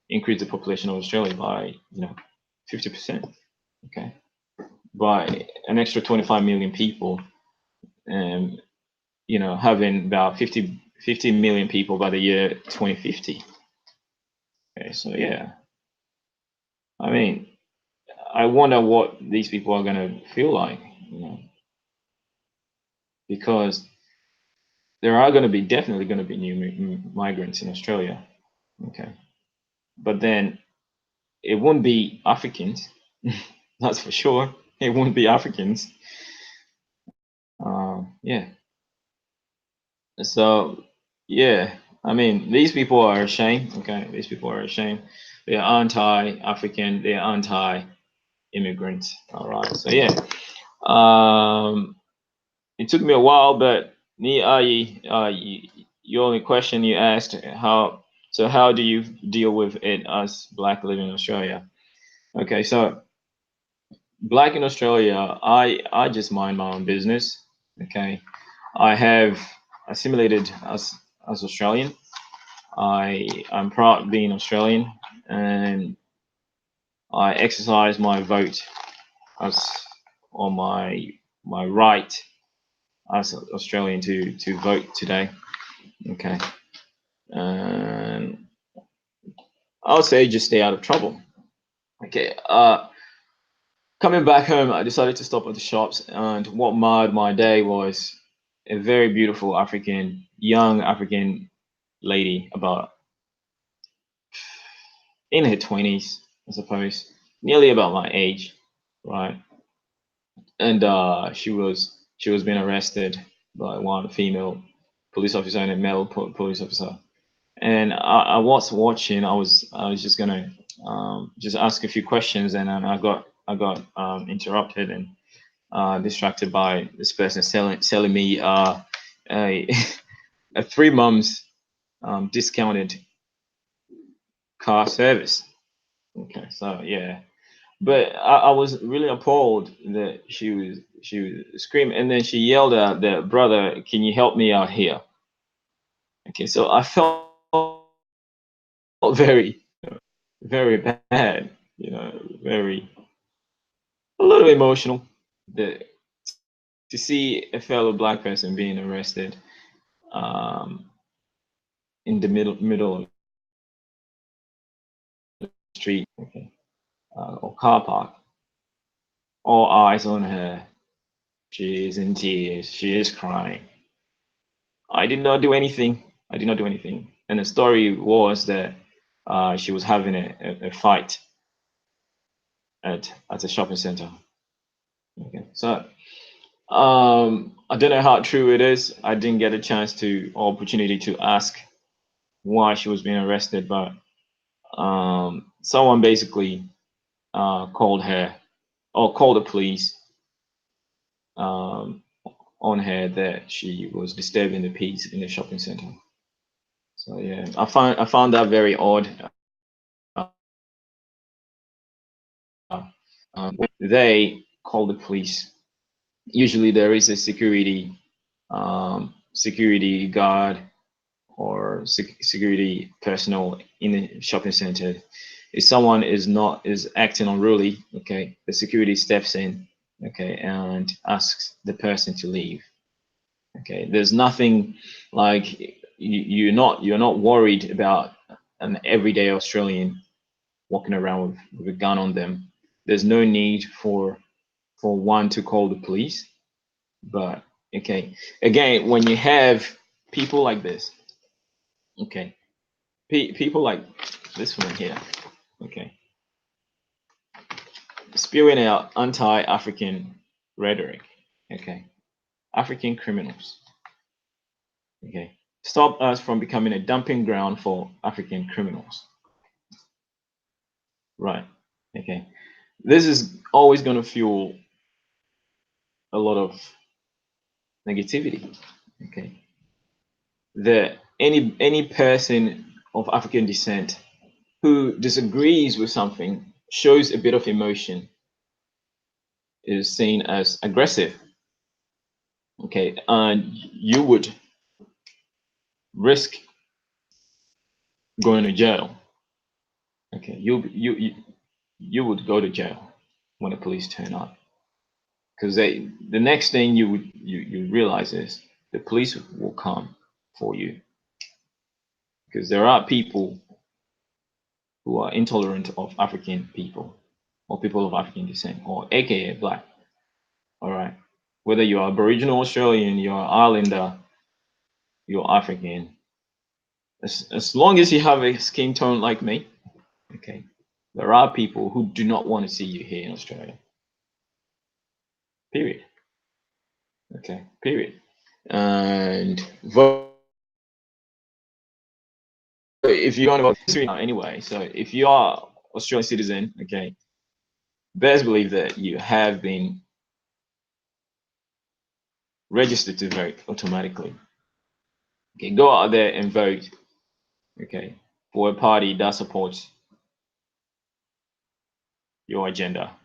increase the population of Australia by 50%. Okay, by an extra 25 million people, and having about 50 million people by the year 2050. Okay, so yeah, I mean, I wonder what these people are gonna feel like, because there are going to be definitely going to be new migrants in Australia. Okay, but then it won't be Africans. That's for sure. It won't be Africans. Yeah. So yeah, I mean, these people are ashamed. Okay, these people are ashamed. They are anti-African. They are anti-immigrant. All right. So yeah, it took me a while, but your only question you asked, how do you deal with it as black living in Australia? Okay, so black in Australia, I just mind my own business. Okay, I have assimilated as Australian. I'm proud being Australian, and I exercise my vote as on my right as an Australian to vote today. Okay, and I would say just stay out of trouble. Okay, coming back home, I decided to stop at the shops, and what marred my day was a very beautiful young African lady, about in her 20s, I suppose, nearly about my age, right? And she was being arrested by one female police officer and a male police officer. And I was watching. I was just gonna just ask a few questions, and then I got interrupted and distracted by this person selling me a a 3 months discounted car service. Okay, so yeah, but I was really appalled that she was screaming, and then she yelled out that, "Brother, can you help me out here?" Okay, so I felt very very bad, very a little emotional that to see a fellow black person being arrested um, in the middle of the street, okay, or car park, all eyes on her. She is in tears. She is crying. I did not do anything. I did not do anything. And the story was that she was having a fight at a shopping center. Okay, so I don't know how true it is. I didn't get a chance to or opportunity to ask why she was being arrested, but someone basically called her or called the police um, on her that she was disturbing the peace in the shopping center. So yeah, I found that very odd. Uh, when they call the police, usually there is a security guard or security personnel in the shopping center. If someone is acting unruly, okay, the security steps in, okay, and asks the person to leave. Okay, there's nothing like you're not worried about an everyday Australian walking around with a gun on them. There's no need for one to call the police. But okay, again, when you have people like this, okay, people like this one here, okay, spewing out anti-African rhetoric, okay, African criminals, okay, stop us from becoming a dumping ground for African criminals, right? Okay, this is always going to fuel a lot of negativity, okay. That any person of African descent who disagrees with something, shows a bit of emotion, is seen as aggressive. Okay, and you would risk going to jail. Okay, you would go to jail when the police turn up, because the next thing you realize is the police will come for you, because there are people who are intolerant of African people or people of African descent, or AKA black. All right, whether you're Aboriginal Australian, you're Islander, you're African, as long as you have a skin tone like me, okay, there are people who do not want to see you here in Australia. Period. Okay, period. And vote if you're going to vote history now anyway. So if you are Australian citizen, okay, best believe that you have been registered to vote automatically. Okay, go out there and vote. Okay, for a party that supports your agenda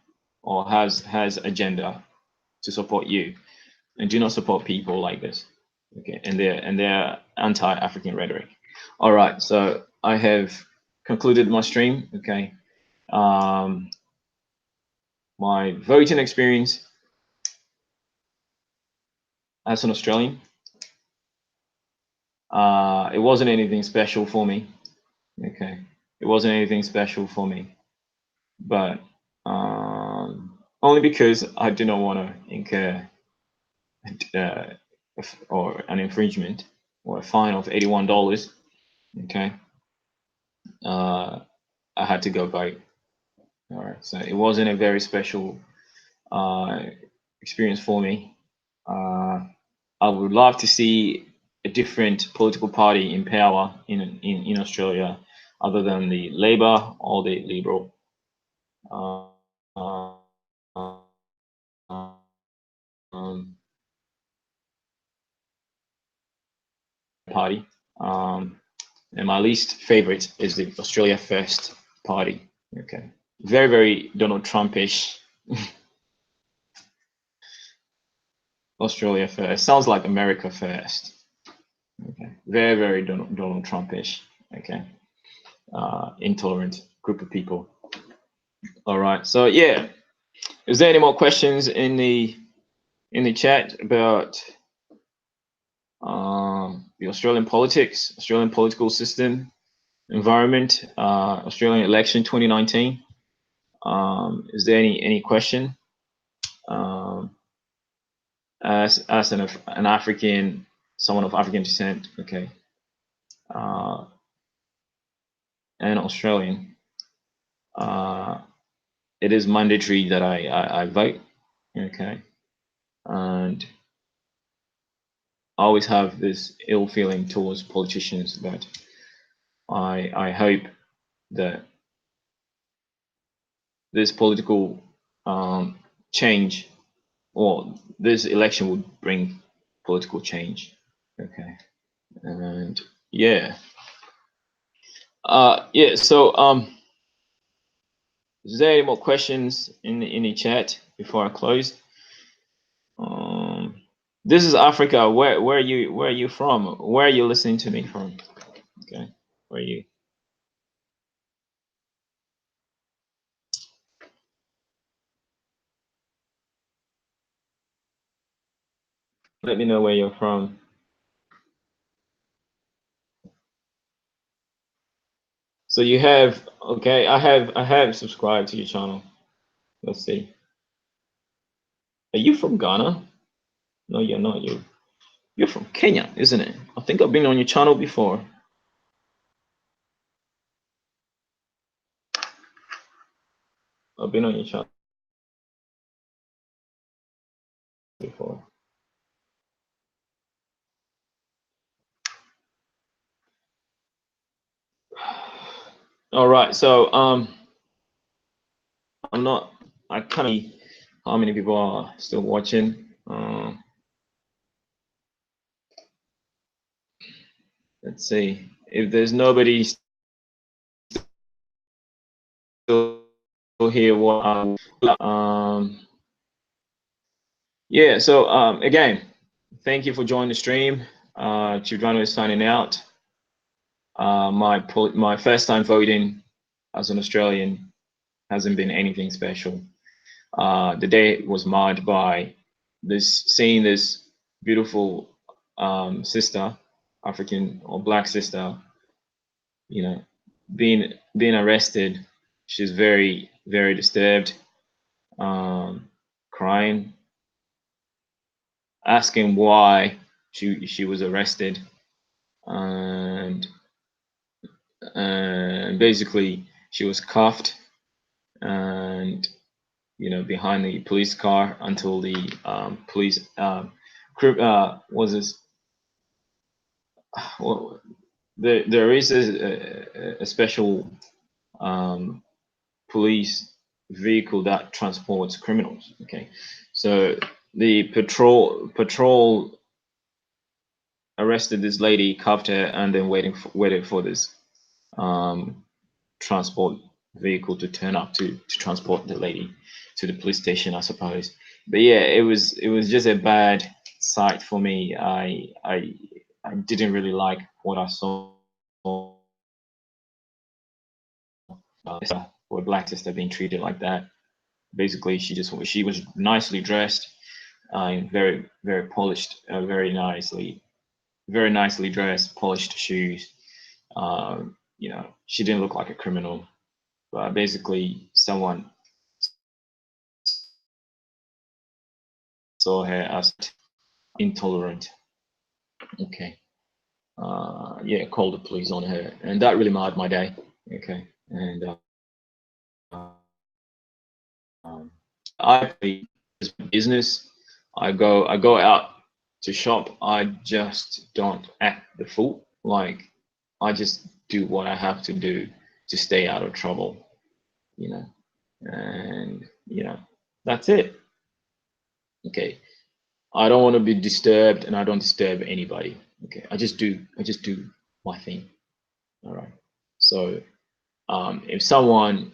or has agenda to support you, and do not support people like this. Okay, and their anti-African rhetoric. All right, so I have concluded my stream. Okay, um, my voting experience as an Australian, it wasn't anything special for me. Okay, it wasn't anything special for me, but only because I did not want to incur uh, or an infringement or a fine of $81. Okay, uh, I had to go vote. All right, so it wasn't a very special uh, experience for me. I would love to see a different political party in power in Australia, other than the Labor or the Liberal uh, um, party. And my least favorite is the Australia First party. Okay, very very Donald Trumpish. Australia First sounds like America First. Okay, very very Donald Trumpish. Okay, intolerant group of people. All right, so yeah, is there any more questions in the chat about the Australian politics, Australian political system, environment, Australian election 2019? Is there any question? As an African, someone of African descent, okay, and Australian, it is mandatory that I vote, okay, and I always have this ill feeling towards politicians that I hope that this political change or this election would bring political change. Okay, and yeah, yeah. So is there any more questions in the chat before I close? This is Africa. Where are you from? Where are you listening to me from? Okay, where are you? Let me know where you're from. So you have, okay, I have subscribed to your channel. Let's see. Are you from Ghana? No, you're not. You're from Kenya, isn't it? I think I've been on your channel before. I've been on your channel before. All right, so I'm not. I kind of how many people are still watching. Let's see if there's nobody still here. What? Yeah. So again, thank you for joining the stream. Giordano is signing out. My first time voting as an Australian hasn't been anything special. The day was marred by seeing this beautiful sister, African or black sister, you know, being arrested. She's very very disturbed, crying, asking why she was arrested, and basically she was cuffed and behind the police car until the police was this well, there is a special police vehicle that transports criminals. Okay, so the patrol arrested this lady, cuffed her, and then waited for this transport vehicle to turn up to transport the lady to the police station, I suppose. But yeah, it was just a bad sight for me. I didn't really like what I saw. For a black sister being treated like that. Basically, she was nicely dressed, very polished, very nicely dressed, polished shoes. She didn't look like a criminal, but basically someone saw her as intolerant. Okay. Yeah, called the police on her, and that really marred my day. Okay, and I business. I go out to shop. I just don't act the fool. Like I just do what I have to do to stay out of trouble. You know, and that's it. Okay, I don't want to be disturbed, and I don't disturb anybody. Okay, I just do my thing. All right. So if someone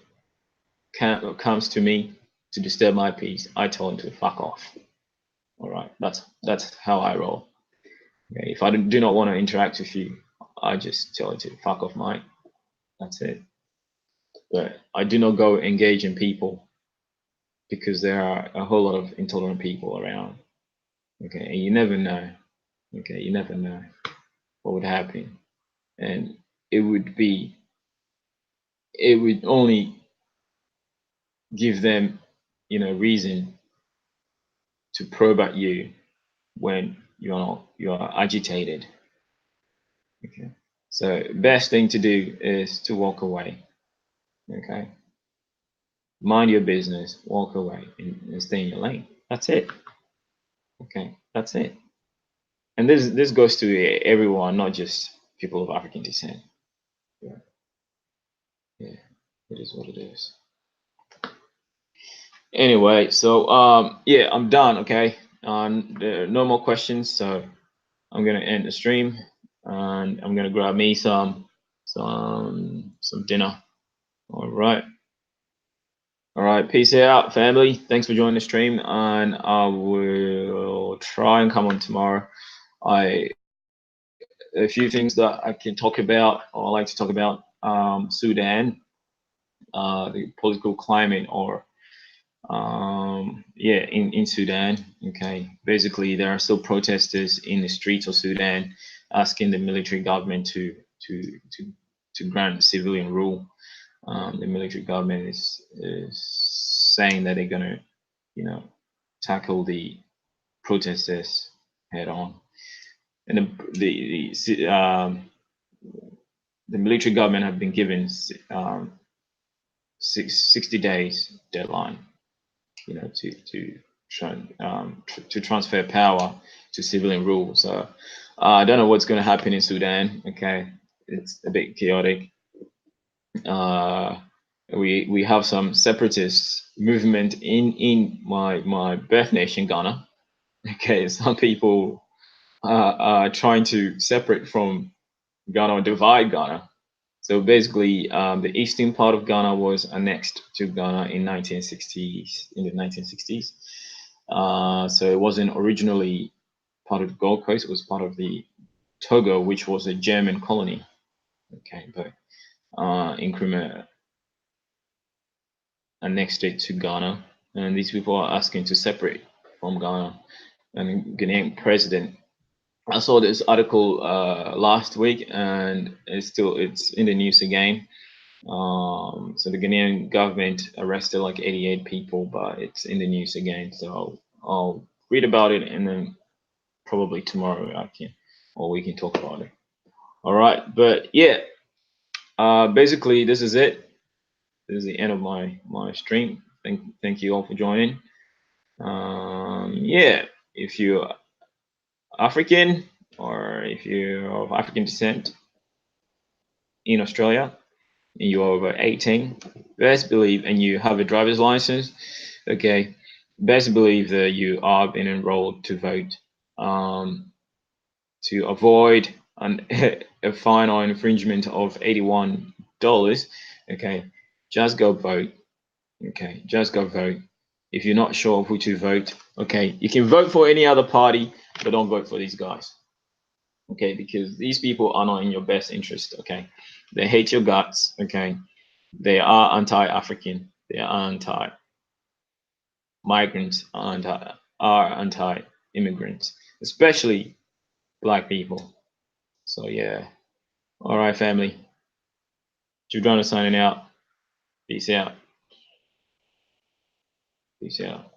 comes to me to disturb my peace, I tell him to fuck off. All right, that's how I roll. Okay? If I do not want to interact with you, I just tell him to fuck off, mate. That's it. But I do not go engage in people because there are a whole lot of intolerant people around. Okay, and you never know. Okay, you never know what would happen, and it would be it would only give them, reason to probe at you when you're agitated. Okay. So best thing to do is to walk away. Okay. Mind your business, walk away and stay in your lane. That's it. Okay. That's it. And this goes to everyone, not just people of African descent. Yeah. Yeah. It is what it is. Anyway, so yeah, I'm done. Okay. There are no more questions, so I'm gonna end the stream, and I'm gonna grab me some dinner. All right. All right. Peace out, family. Thanks for joining the stream, and I will try and come on tomorrow. A few things that I can talk about, or I like to talk about, Sudan, the political climate, or yeah, in Sudan. Okay, basically there are still protesters in the streets of Sudan asking the military government to to to grant civilian rule. The military government is saying that they're gonna, tackle the protesters head on, and the military government have been given 60 days deadline, to transfer power to civilian rule. So I don't know what's going to happen in Sudan. Okay, it's a bit chaotic. We have some separatist movement in my birth nation, Ghana. Okay, some people are trying to separate from Ghana or divide Ghana. So basically, the eastern part of Ghana was annexed to Ghana in the 1960s. So it wasn't originally part of the Gold Coast. It was part of the Togo, which was a German colony. Okay, but Nkrumah annexed it to Ghana, and these people are asking to separate from Ghana. And Ghanaian president, I saw this article last week, and it's in the news again. So the Ghanaian government arrested like 88 people, but it's in the news again. So I'll read about it, and then probably tomorrow we can talk about it. All right, but yeah, basically this is it. This is the end of my stream. Thank you all for joining. Yeah, if you're African, or if you're of African descent in Australia and you're over 18, best believe, and you have a driver's license, okay, best believe that you are being enrolled to vote, to avoid a fine or infringement of $81. Okay, just go vote. Okay, just go vote. if you're not sure who to vote, okay, you can vote for any other party, but don't vote for these guys. Okay, because these people are not in your best interest. Okay, they hate your guts. Okay, they are anti-African. They are anti-migrants. Are anti-immigrants, especially black people. So yeah. All right, family. Giordano signing out. Peace out. Peace out.